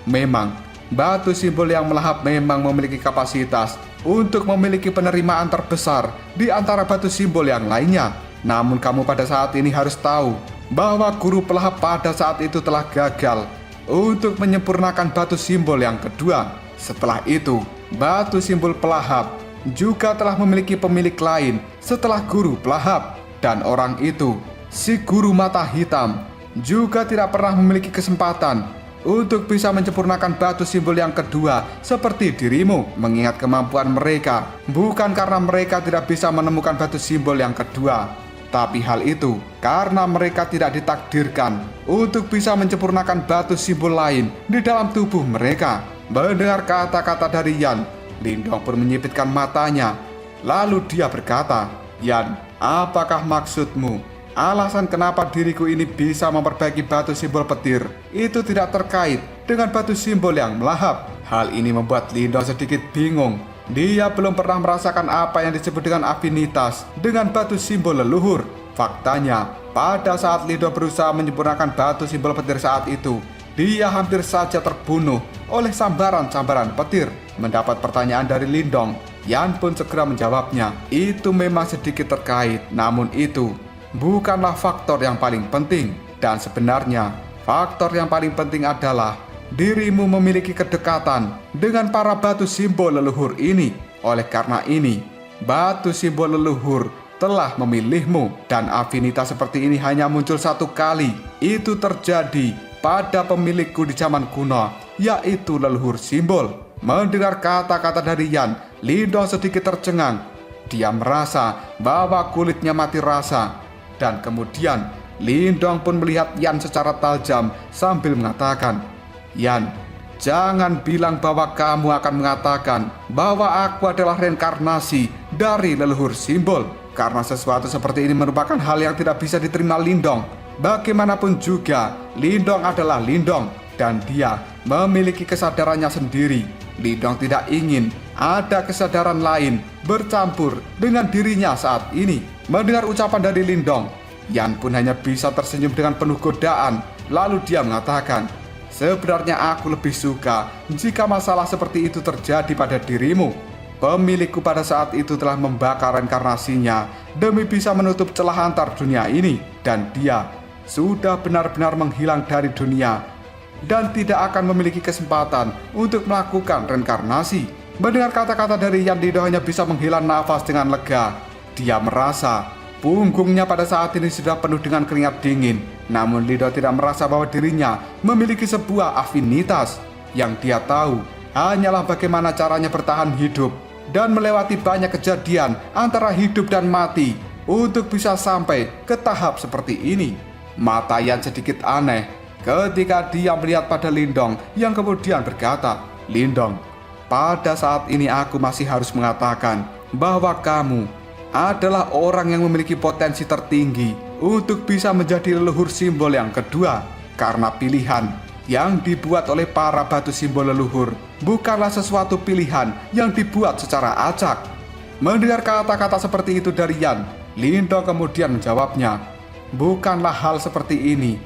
memang batu simbol yang melahap memang memiliki kapasitas untuk memiliki penerimaan terbesar di antara batu simbol yang lainnya. Namun kamu pada saat ini harus tahu bahwa guru pelahap pada saat itu telah gagal untuk menyempurnakan batu simbol yang kedua. Setelah itu, batu simbol pelahap juga telah memiliki pemilik lain setelah guru pelahap. Dan orang itu, si guru mata hitam, juga tidak pernah memiliki kesempatan untuk bisa menyempurnakan batu simbol yang kedua seperti dirimu. Mengingat kemampuan mereka, bukan karena mereka tidak bisa menemukan batu simbol yang kedua, tapi hal itu karena mereka tidak ditakdirkan untuk bisa menyempurnakan batu simbol lain di dalam tubuh mereka." Mendengar kata-kata dari Yan, Lindong pun menyipitkan matanya. Lalu dia berkata, "Yan, apakah maksudmu? Alasan kenapa diriku ini bisa memperbaiki batu simbol petir itu tidak terkait dengan batu simbol yang melahap?" Hal ini membuat Lindong sedikit bingung. Dia belum pernah merasakan apa yang disebut dengan afinitas dengan batu simbol leluhur. Faktanya, pada saat Lindong berusaha menyempurnakan batu simbol petir saat itu, dia hampir saja terbunuh oleh sambaran-sambaran petir. Mendapat pertanyaan dari Lindong, Yan pun segera menjawabnya, "Itu memang sedikit terkait, namun itu bukanlah faktor yang paling penting. Dan sebenarnya, faktor yang paling penting adalah dirimu memiliki kedekatan dengan para batu simbol leluhur ini. Oleh karena ini, batu simbol leluhur telah memilihmu. Dan afinitas seperti ini hanya muncul satu kali. Itu terjadi pada pemilikku di zaman kuno, yaitu leluhur simbol." Mendengar kata-kata dari Yan, Lindong sedikit tercengang. Dia merasa bahwa kulitnya mati rasa. Dan kemudian Lindong pun melihat Yan secara tajam sambil mengatakan, "Yan, jangan bilang bahwa kamu akan mengatakan bahwa aku adalah reinkarnasi dari leluhur simbol. Karena sesuatu seperti ini merupakan hal yang tidak bisa diterima Lindong. Bagaimanapun juga, Lindong adalah Lindong dan dia memiliki kesadarannya sendiri. Lindong tidak ingin ada kesadaran lain bercampur dengan dirinya saat ini." Mendengar ucapan dari Lindong, Yan pun hanya bisa tersenyum dengan penuh godaan. Lalu dia mengatakan, "Sebenarnya aku lebih suka jika masalah seperti itu terjadi pada dirimu. Pemilikku pada saat itu telah membakar reinkarnasinya demi bisa menutup celah antar dunia ini. Dan dia sudah benar-benar menghilang dari dunia dan tidak akan memiliki kesempatan untuk melakukan reinkarnasi. Mendengar kata-kata dari Yan, Lindong hanya bisa menghela nafas dengan lega. Dia merasa punggungnya pada saat ini sudah penuh dengan keringat dingin. Namun Lindong tidak merasa bahwa dirinya memiliki sebuah afinitas. Yang dia tahu hanyalah bagaimana caranya bertahan hidup dan melewati banyak kejadian antara hidup dan mati untuk bisa sampai ke tahap seperti ini. Mata Yan sedikit aneh ketika dia melihat pada Lindong yang kemudian berkata, "Lindong, pada saat ini aku masih harus mengatakan bahwa kamu adalah orang yang memiliki potensi tertinggi untuk bisa menjadi leluhur simbol yang kedua. Karena pilihan yang dibuat oleh para batu simbol leluhur bukanlah sesuatu pilihan yang dibuat secara acak." Mendengar kata-kata seperti itu dari Yan, Lindong kemudian menjawabnya, "Bukanlah hal seperti ini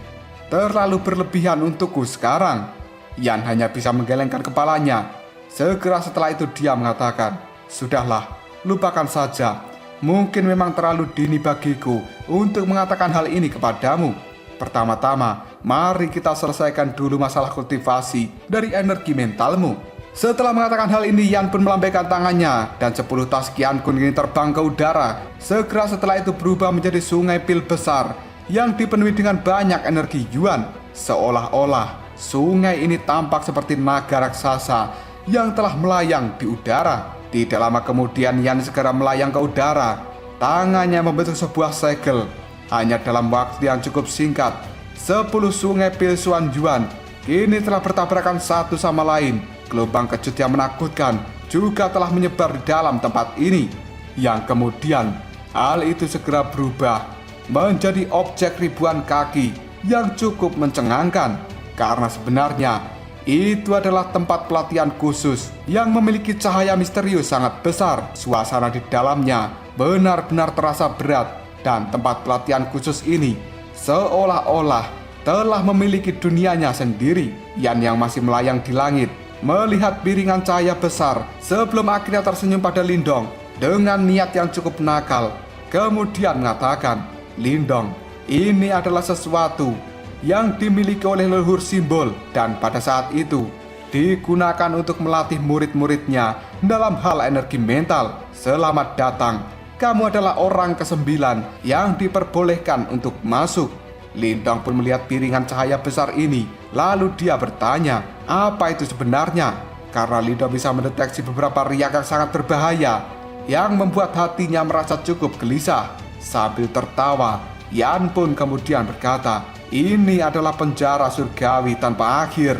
terlalu berlebihan untukku sekarang." Yan hanya bisa menggelengkan kepalanya. Segera setelah itu dia mengatakan, "Sudahlah, lupakan saja. Mungkin memang terlalu dini bagiku untuk mengatakan hal ini kepadamu. Pertama-tama, mari kita selesaikan dulu masalah kultivasi dari energi mentalmu." Setelah mengatakan hal ini, Yan pun melambaikan tangannya dan 10 tas Qiankun ini terbang ke udara. Segera setelah itu berubah menjadi sungai pil besar yang dipenuhi dengan banyak energi Yuan. Seolah-olah sungai ini tampak seperti naga raksasa yang telah melayang di udara. Tidak lama kemudian Yan segera melayang ke udara. Tangannya membentuk sebuah segel. Hanya dalam waktu yang cukup singkat, 10 sungai pil Xuan Yuan kini telah bertabrakan satu sama lain. Gelombang kejut yang menakutkan juga telah menyebar di dalam tempat ini. Yang kemudian hal itu segera berubah menjadi objek ribuan kaki yang cukup mencengangkan. Karena sebenarnya itu adalah tempat pelatihan khusus yang memiliki cahaya misterius sangat besar. Suasana di dalamnya benar-benar terasa berat, dan tempat pelatihan khusus ini seolah-olah telah memiliki dunianya sendiri. Yan yang masih melayang di langit melihat piringan cahaya besar sebelum akhirnya tersenyum pada Lindong dengan niat yang cukup nakal. Kemudian mengatakan, "Lindong, ini adalah sesuatu yang dimiliki oleh leluhur simbol dan pada saat itu digunakan untuk melatih murid-muridnya dalam hal energi mental. Selamat datang, kamu adalah orang ke-9 yang diperbolehkan untuk masuk." Lindong pun melihat piringan cahaya besar ini, lalu dia bertanya, apa itu sebenarnya? Karena Lindong bisa mendeteksi beberapa riak yang sangat berbahaya yang membuat hatinya merasa cukup gelisah. Sambil tertawa, Yan pun kemudian berkata, "Ini adalah penjara surgawi tanpa akhir."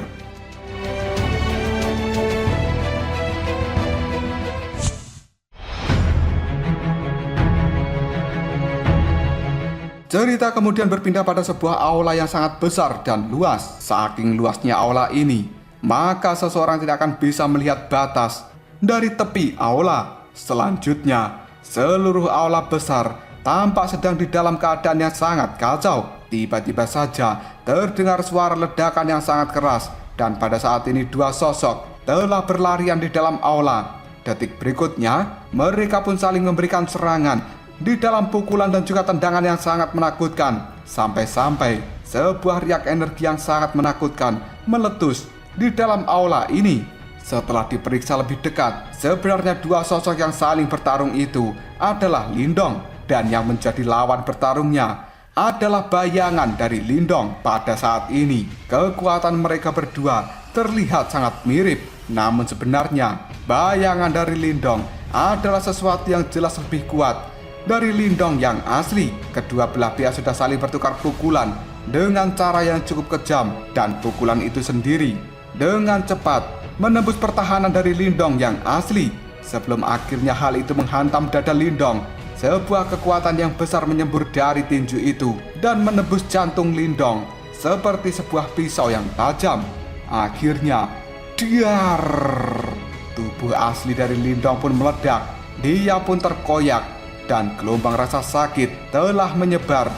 Cerita kemudian berpindah pada sebuah aula yang sangat besar dan luas. Saking luasnya aula ini, maka seseorang tidak akan bisa melihat batas dari tepi aula. Selanjutnya, seluruh aula besar tampak sedang di dalam keadaan yang sangat kacau. Tiba-tiba saja terdengar suara ledakan yang sangat keras, dan pada saat ini dua sosok telah berlarian di dalam aula. Detik berikutnya, mereka pun saling memberikan serangan di dalam pukulan dan juga tendangan yang sangat menakutkan. Sampai-sampai sebuah riak energi yang sangat menakutkan meletus di dalam aula ini. Setelah diperiksa lebih dekat, sebenarnya dua sosok yang saling bertarung itu adalah Lindong, dan yang menjadi lawan bertarungnya adalah bayangan dari Lindong. Pada saat ini, kekuatan mereka berdua terlihat sangat mirip. Namun sebenarnya, bayangan dari Lindong adalah sesuatu yang jelas lebih kuat dari Lindong yang asli. Kedua belah pihak sudah saling bertukar pukulan dengan cara yang cukup kejam, dan pukulan itu sendiri dengan cepat menembus pertahanan dari Lindong yang asli. Sebelum akhirnya hal itu menghantam dada Lindong, sebuah kekuatan yang besar menyembur dari tinju itu dan menembus jantung Lindong seperti sebuah pisau yang tajam. Akhirnya, diar! Tubuh asli dari Lindong pun meledak. Dia pun terkoyak dan gelombang rasa sakit telah menyebar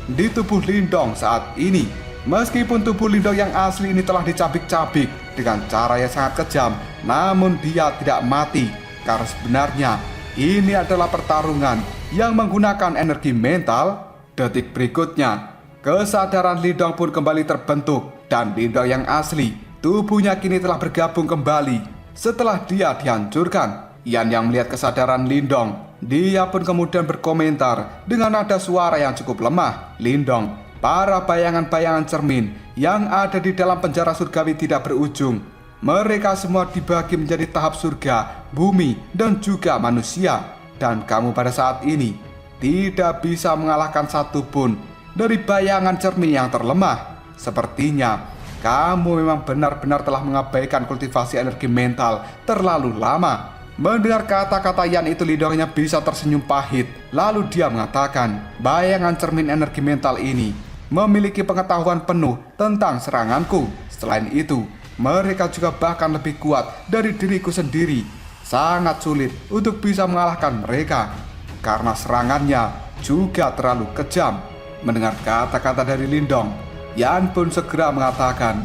di tubuh Lindong saat ini. Meskipun tubuh Lindong yang asli ini telah dicabik-cabik dengan cara yang sangat kejam, namun dia tidak mati. Karena sebenarnya ini adalah pertarungan yang menggunakan energi mental. Detik berikutnya, kesadaran Lindong pun kembali terbentuk. Dan Lindong yang asli, tubuhnya kini telah bergabung kembali setelah dia dihancurkan. Yan yang melihat kesadaran Lindong, dia pun kemudian berkomentar dengan nada suara yang cukup lemah. Lindong, para bayangan-bayangan cermin yang ada di dalam penjara surgawi tidak berujung. Mereka semua dibagi menjadi tahap surga, bumi, dan juga manusia. Dan kamu pada saat ini tidak bisa mengalahkan satupun dari bayangan cermin yang terlemah. Sepertinya kamu memang benar-benar telah mengabaikan kultivasi energi mental terlalu lama. Mendengar kata-kata Yan itu, Lindong hanya bisa tersenyum pahit. Lalu dia mengatakan, bayangan cermin energi mental ini memiliki pengetahuan penuh tentang seranganku. Selain itu, mereka juga bahkan lebih kuat dari diriku sendiri. Sangat sulit untuk bisa mengalahkan mereka karena serangannya juga terlalu kejam. Mendengar kata-kata dari Lindong, Yan pun segera mengatakan,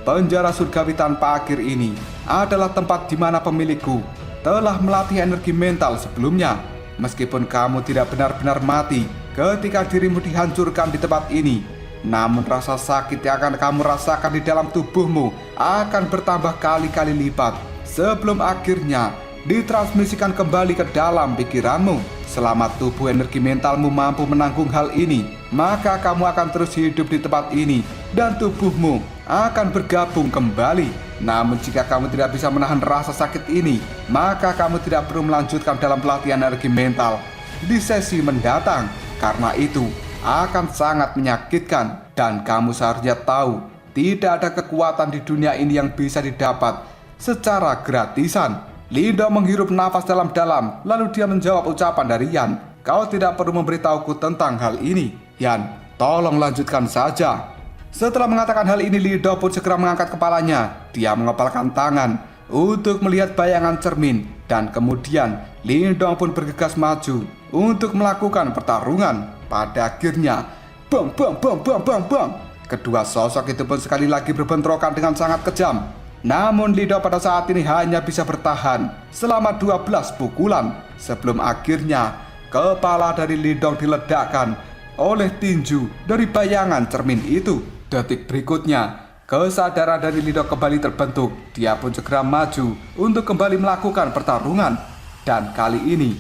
penjara surgawi tanpa akhir ini adalah tempat di mana pemilikku telah melatih energi mental sebelumnya. Meskipun kamu tidak benar-benar mati ketika dirimu dihancurkan di tempat ini, namun rasa sakit yang akan kamu rasakan di dalam tubuhmu akan bertambah kali-kali lipat sebelum akhirnya ditransmisikan kembali ke dalam pikiranmu. Selama tubuh energi mentalmu mampu menanggung hal ini, maka kamu akan terus hidup di tempat ini dan tubuhmu akan bergabung kembali. Namun jika kamu tidak bisa menahan rasa sakit ini, maka kamu tidak perlu melanjutkan dalam pelatihan energi mental di sesi mendatang. Karena itu akan sangat menyakitkan, dan kamu seharusnya tahu tidak ada kekuatan di dunia ini yang bisa didapat secara gratisan. Lindong menghirup nafas dalam-dalam, lalu dia menjawab ucapan dari Yan. Kau tidak perlu memberitahuku tentang hal ini, Yan. Tolong lanjutkan saja. Setelah mengatakan hal ini, Lindong pun segera mengangkat kepalanya. Dia mengepalkan tangan untuk melihat bayangan cermin, dan kemudian Lindong pun bergegas maju untuk melakukan pertarungan. Pada akhirnya, bang bang bang bang bang bang, kedua sosok itu pun sekali lagi berbentrokan dengan sangat kejam. Namun Lindong pada saat ini hanya bisa bertahan selama 12 pukulan sebelum akhirnya kepala dari Lindong diledakkan oleh tinju dari bayangan cermin itu. Detik berikutnya, kesadaran dari Lindong kembali terbentuk. Dia pun segera maju untuk kembali melakukan pertarungan. Dan kali ini,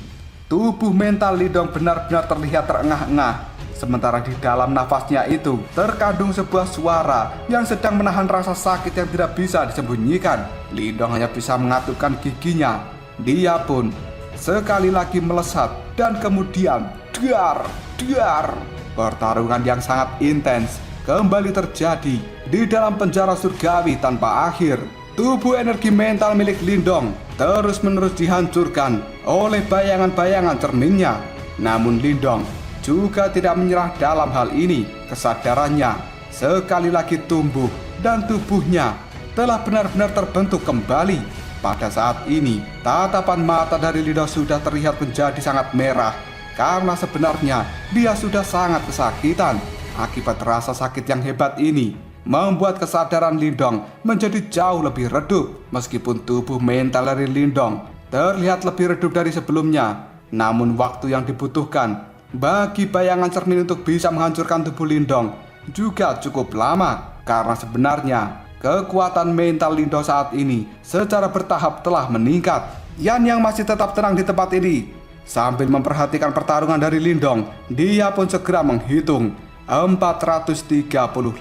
tubuh mental Lindong benar-benar terlihat terengah-engah. Sementara di dalam nafasnya itu terkandung sebuah suara yang sedang menahan rasa sakit yang tidak bisa disembunyikan. Lindong hanya bisa mengatupkan giginya. Dia pun sekali lagi melesat dan kemudian dar. Pertarungan yang sangat intens kembali terjadi di dalam penjara surgawi tanpa akhir. Tubuh energi mental milik Lindong terus-menerus dihancurkan oleh bayangan-bayangan cerminnya. Namun Lindong juga tidak menyerah dalam hal ini. Kesadarannya sekali lagi tumbuh dan tubuhnya telah benar-benar terbentuk kembali. Pada saat ini, tatapan mata dari Lindong sudah terlihat menjadi sangat merah karena sebenarnya dia sudah sangat kesakitan. Akibat rasa sakit yang hebat ini membuat kesadaran Lindong menjadi jauh lebih redup. Meskipun tubuh mental dari Lindong terlihat lebih redup dari sebelumnya, namun waktu yang dibutuhkan bagi bayangan cermin untuk bisa menghancurkan tubuh Lindong juga cukup lama. Karena sebenarnya kekuatan mental Lindong saat ini secara bertahap telah meningkat. Yan yang masih tetap tenang di tempat ini sambil memperhatikan pertarungan dari Lindong, dia pun segera menghitung 435.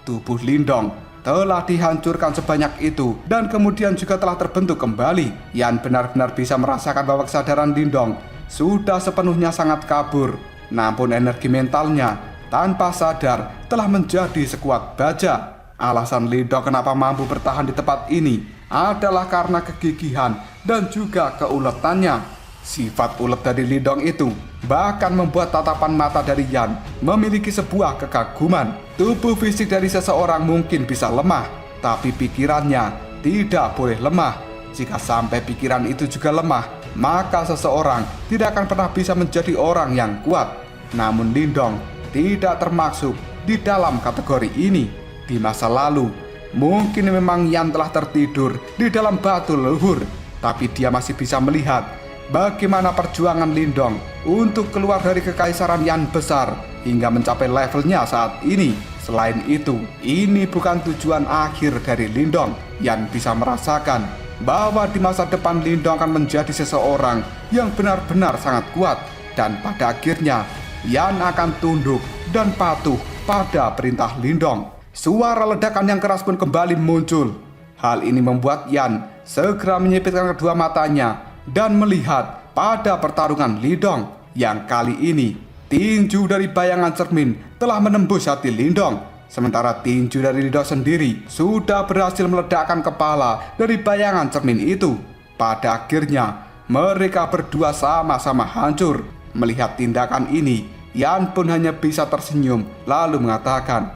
Tubuh Lindong telah dihancurkan sebanyak itu dan kemudian juga telah terbentuk kembali. Yan benar-benar bisa merasakan bahwa kesadaran Lindong sudah sepenuhnya sangat kabur. Namun energi mentalnya tanpa sadar telah menjadi sekuat baja. Alasan Lindong kenapa mampu bertahan di tempat ini adalah karena kegigihan dan juga keuletannya. Sifat ulet dari Lindong itu bahkan membuat tatapan mata dari Yan memiliki sebuah kekaguman. Tubuh fisik dari seseorang mungkin bisa lemah, tapi pikirannya tidak boleh lemah. Jika sampai pikiran itu juga lemah, maka seseorang tidak akan pernah bisa menjadi orang yang kuat. Namun Lindong tidak termasuk di dalam kategori ini. Di masa lalu, mungkin memang Yan telah tertidur di dalam batu leluhur, tapi dia masih bisa melihat bagaimana perjuangan Lindong untuk keluar dari kekaisaran Yan besar hingga mencapai levelnya saat ini. Selain itu, ini bukan tujuan akhir dari Lindong. Yan bisa merasakan bahwa di masa depan Lindong akan menjadi seseorang yang benar-benar sangat kuat. Dan pada akhirnya, Yan akan tunduk dan patuh pada perintah Lindong. Suara ledakan yang keras pun kembali muncul. Hal ini membuat Yan segera menyipitkan kedua matanya dan melihat pada pertarungan Lindong yang kali ini tinju dari bayangan cermin telah menembus hati Lindong. Sementara tinju dari Lindong sendiri sudah berhasil meledakkan kepala dari bayangan cermin itu. Pada akhirnya mereka berdua sama-sama hancur. Melihat tindakan ini, Yan pun hanya bisa tersenyum lalu mengatakan,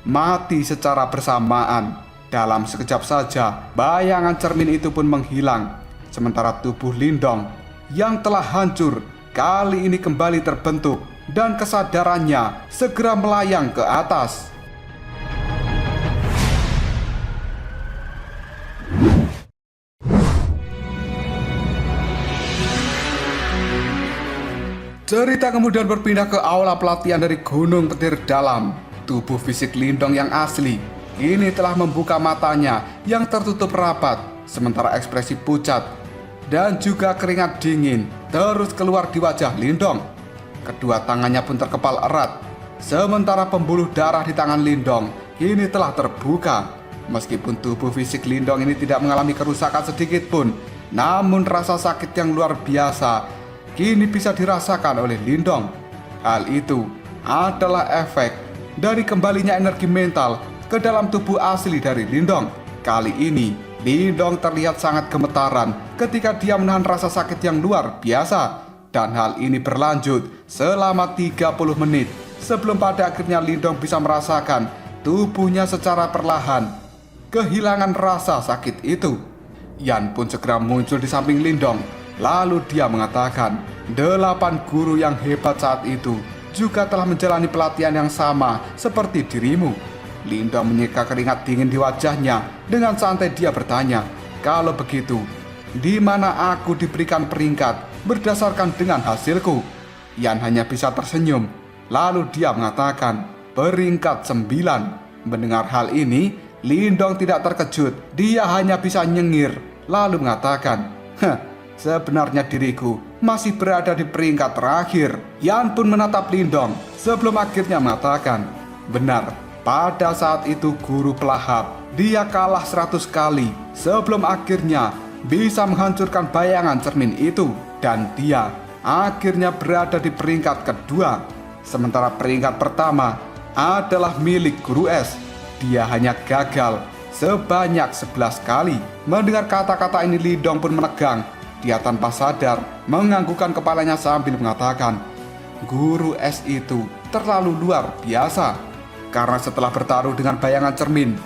mati secara bersamaan. Dalam sekejap saja bayangan cermin itu pun menghilang. Sementara tubuh Lindong yang telah hancur kali ini kembali terbentuk dan kesadarannya segera melayang ke atas. Cerita kemudian berpindah ke aula pelatihan dari Gunung Petir Dalam. Tubuh fisik Lindong yang asli kini telah membuka matanya yang tertutup rapat, sementara ekspresi pucat dan juga keringat dingin terus keluar di wajah Lindong. Kedua tangannya pun terkepal erat, sementara pembuluh darah di tangan Lindong kini telah terbuka. Meskipun tubuh fisik Lindong ini tidak mengalami kerusakan sedikit pun, namun rasa sakit yang luar biasa kini bisa dirasakan oleh Lindong. Hal itu adalah efek dari kembalinya energi mental ke dalam tubuh asli dari Lindong. Kali ini Lindong terlihat sangat gemetaran ketika dia menahan rasa sakit yang luar biasa. Dan hal ini berlanjut selama 30 menit sebelum pada akhirnya Lindong bisa merasakan tubuhnya secara perlahan kehilangan rasa sakit itu. Yan pun segera muncul di samping Lindong. Lalu dia mengatakan, 8 guru yang hebat saat itu juga telah menjalani pelatihan yang sama seperti dirimu. Lindong menyeka keringat dingin di wajahnya. Dengan santai dia bertanya, kalau begitu, di mana aku diberikan peringkat berdasarkan dengan hasilku? Yan hanya bisa tersenyum. Lalu dia mengatakan, peringkat 9. Mendengar hal ini, Lindong tidak terkejut. Dia hanya bisa nyengir. Lalu mengatakan, sebenarnya diriku masih berada di peringkat terakhir. Yan pun menatap Lindong sebelum akhirnya mengatakan, benar, pada saat itu guru pelahap, dia kalah 100 kali sebelum akhirnya bisa menghancurkan bayangan cermin itu. Dan dia akhirnya berada di peringkat kedua. Sementara peringkat pertama adalah milik Guru S. Dia hanya gagal sebanyak 11 kali. Mendengar kata-kata ini, Lindong pun menegang. Dia tanpa sadar menganggukkan kepalanya sambil mengatakan, Guru S itu terlalu luar biasa. Karena setelah bertaruh dengan bayangan cermin,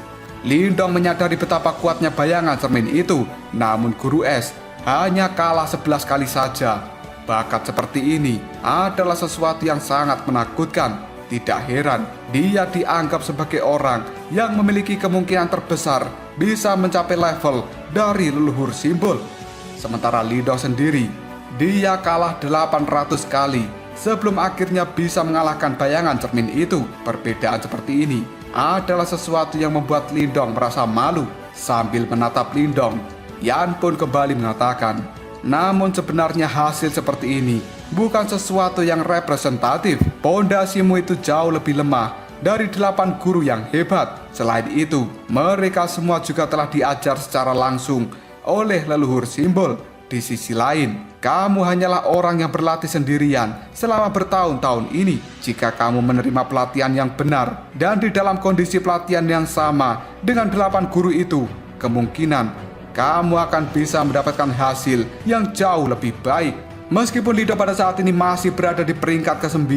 Lindong menyadari betapa kuatnya bayangan cermin itu. Namun Guru S hanya kalah 11 kali saja. Bakat seperti ini adalah sesuatu yang sangat menakutkan. Tidak heran dia dianggap sebagai orang yang memiliki kemungkinan terbesar bisa mencapai level dari leluhur simbol. Sementara Lindong sendiri, dia kalah 800 kali sebelum akhirnya bisa mengalahkan bayangan cermin itu. Perbedaan seperti ini adalah sesuatu yang membuat Lindong merasa malu. Sambil menatap Lindong, Yan pun kembali mengatakan, namun sebenarnya hasil seperti ini bukan sesuatu yang representatif. Pondasimu itu jauh lebih lemah dari 8 guru yang hebat. Selain itu, mereka semua juga telah diajar secara langsung oleh leluhur simbol. Di sisi lain, kamu hanyalah orang yang berlatih sendirian selama bertahun-tahun ini. Jika kamu menerima pelatihan yang benar dan di dalam kondisi pelatihan yang sama dengan 8 guru itu, kemungkinan kamu akan bisa mendapatkan hasil yang jauh lebih baik. Meskipun Lindong pada saat ini masih berada di peringkat ke-9,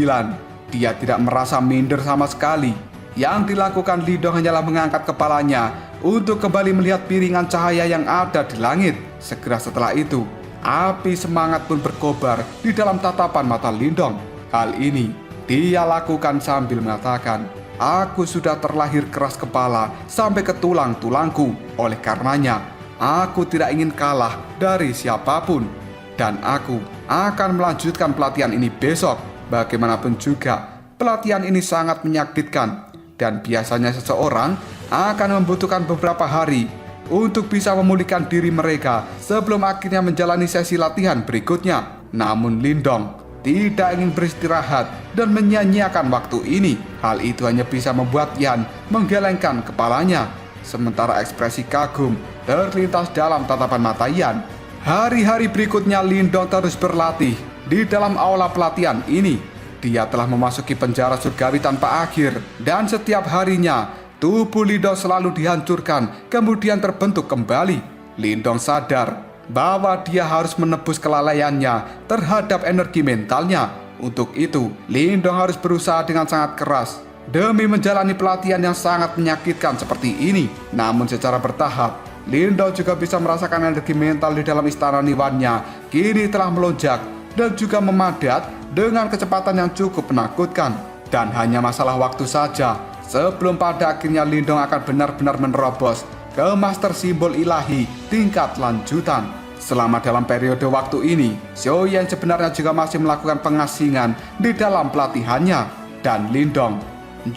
dia tidak merasa minder sama sekali. Yang dilakukan Lindong hanyalah mengangkat kepalanya untuk kembali melihat piringan cahaya yang ada di langit. Segera setelah itu, api semangat pun berkobar di dalam tatapan mata Lindong. Hal ini dia lakukan sambil mengatakan, aku sudah terlahir keras kepala sampai ke tulang-tulangku. Oleh karenanya, aku tidak ingin kalah dari siapapun. Dan aku akan melanjutkan pelatihan ini besok. Bagaimanapun juga, pelatihan ini sangat menyakitkan. dan biasanya seseorang akan membutuhkan beberapa hari untuk bisa memulihkan diri mereka sebelum akhirnya menjalani sesi latihan berikutnya. Namun Lindong tidak ingin beristirahat dan menyia-nyiakan waktu ini. Hal itu hanya bisa membuat Yan menggelengkan kepalanya, sementara ekspresi kagum terlintas dalam tatapan mata Yan. Hari-hari berikutnya Lindong terus berlatih di dalam aula pelatihan ini. Dia telah memasuki penjara surgawi tanpa akhir, dan setiap harinya tubuh Lindong selalu dihancurkan kemudian terbentuk kembali. Lindong sadar bahwa dia harus menebus kelalaiannya terhadap energi mentalnya. Untuk itu, Lindong harus berusaha dengan sangat keras demi menjalani pelatihan yang sangat menyakitkan seperti ini. Namun secara bertahap, Lindong juga bisa merasakan energi mental di dalam istana Niwannya kini telah melonjak dan juga memadat dengan kecepatan yang cukup menakutkan. Dan hanya masalah waktu saja sebelum pada akhirnya Lindong akan benar-benar menerobos ke Master Simbol Ilahi tingkat lanjutan. Selama dalam periode waktu ini, Xiaoyan sebenarnya juga masih melakukan pengasingan di dalam pelatihannya, dan Lindong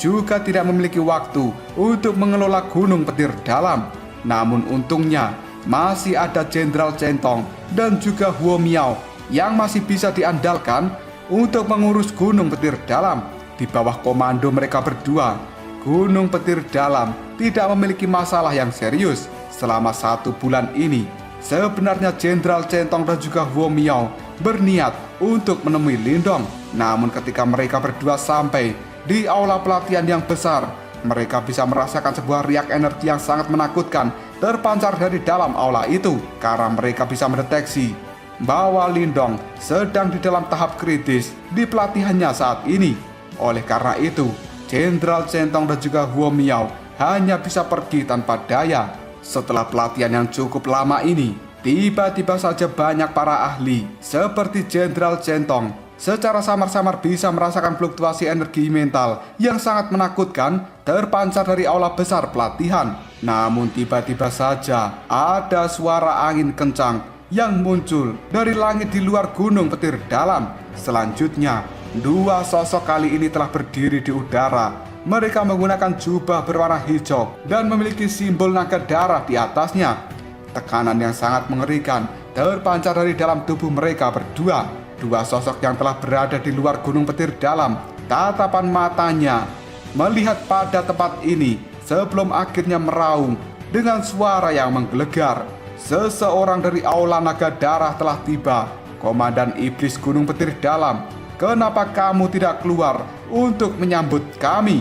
juga tidak memiliki waktu untuk mengelola Gunung Petir Dalam. Namun untungnya masih ada Jenderal Centong dan juga Huo Miao yang masih bisa diandalkan untuk mengurus Gunung Petir Dalam. Di bawah komando mereka berdua, Gunung Petir Dalam tidak memiliki masalah yang serius. Selama 1 bulan ini, sebenarnya Jenderal Centong dan juga Huo Miao berniat untuk menemui Lindong. Namun ketika mereka berdua sampai di aula pelatihan yang besar, mereka bisa merasakan sebuah riak energi yang sangat menakutkan terpancar dari dalam aula itu, karena mereka bisa mendeteksi bahwa Lindong sedang di dalam tahap kritis di pelatihannya saat ini. Oleh karena itu, Jenderal Centong dan juga Huo Miao hanya bisa pergi tanpa daya. Setelah pelatihan yang cukup lama ini, tiba-tiba saja banyak para ahli seperti Jenderal Centong secara samar-samar bisa merasakan fluktuasi energi mental yang sangat menakutkan terpancar dari aula besar pelatihan. Namun tiba-tiba saja ada suara angin kencang yang muncul dari langit di luar Gunung Petir Dalam. Selanjutnya, 2 sosok kali ini telah berdiri di udara. Mereka menggunakan jubah berwarna hijau dan memiliki simbol naga darah di atasnya. Tekanan yang sangat mengerikan terpancar dari dalam tubuh mereka berdua. 2 sosok yang telah berada di luar Gunung Petir Dalam, tatapan matanya melihat pada tempat ini sebelum akhirnya meraung dengan suara yang menggelegar. Seseorang dari aula naga darah telah tiba. Komandan Iblis Gunung Petir Dalam, kenapa kamu tidak keluar untuk menyambut kami?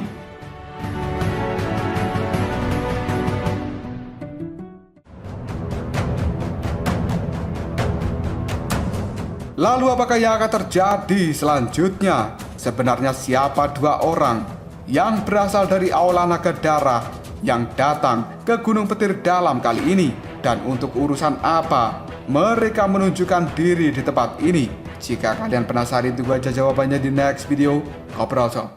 Lalu apakah yang akan terjadi selanjutnya? Sebenarnya siapa 2 orang yang berasal dari aula naga darah yang datang ke Gunung Petir Dalam kali ini? Dan untuk urusan apa mereka menunjukkan diri di tempat ini? Jika kalian penasaran, tunggu aja jawabannya di next video. Ngobrol.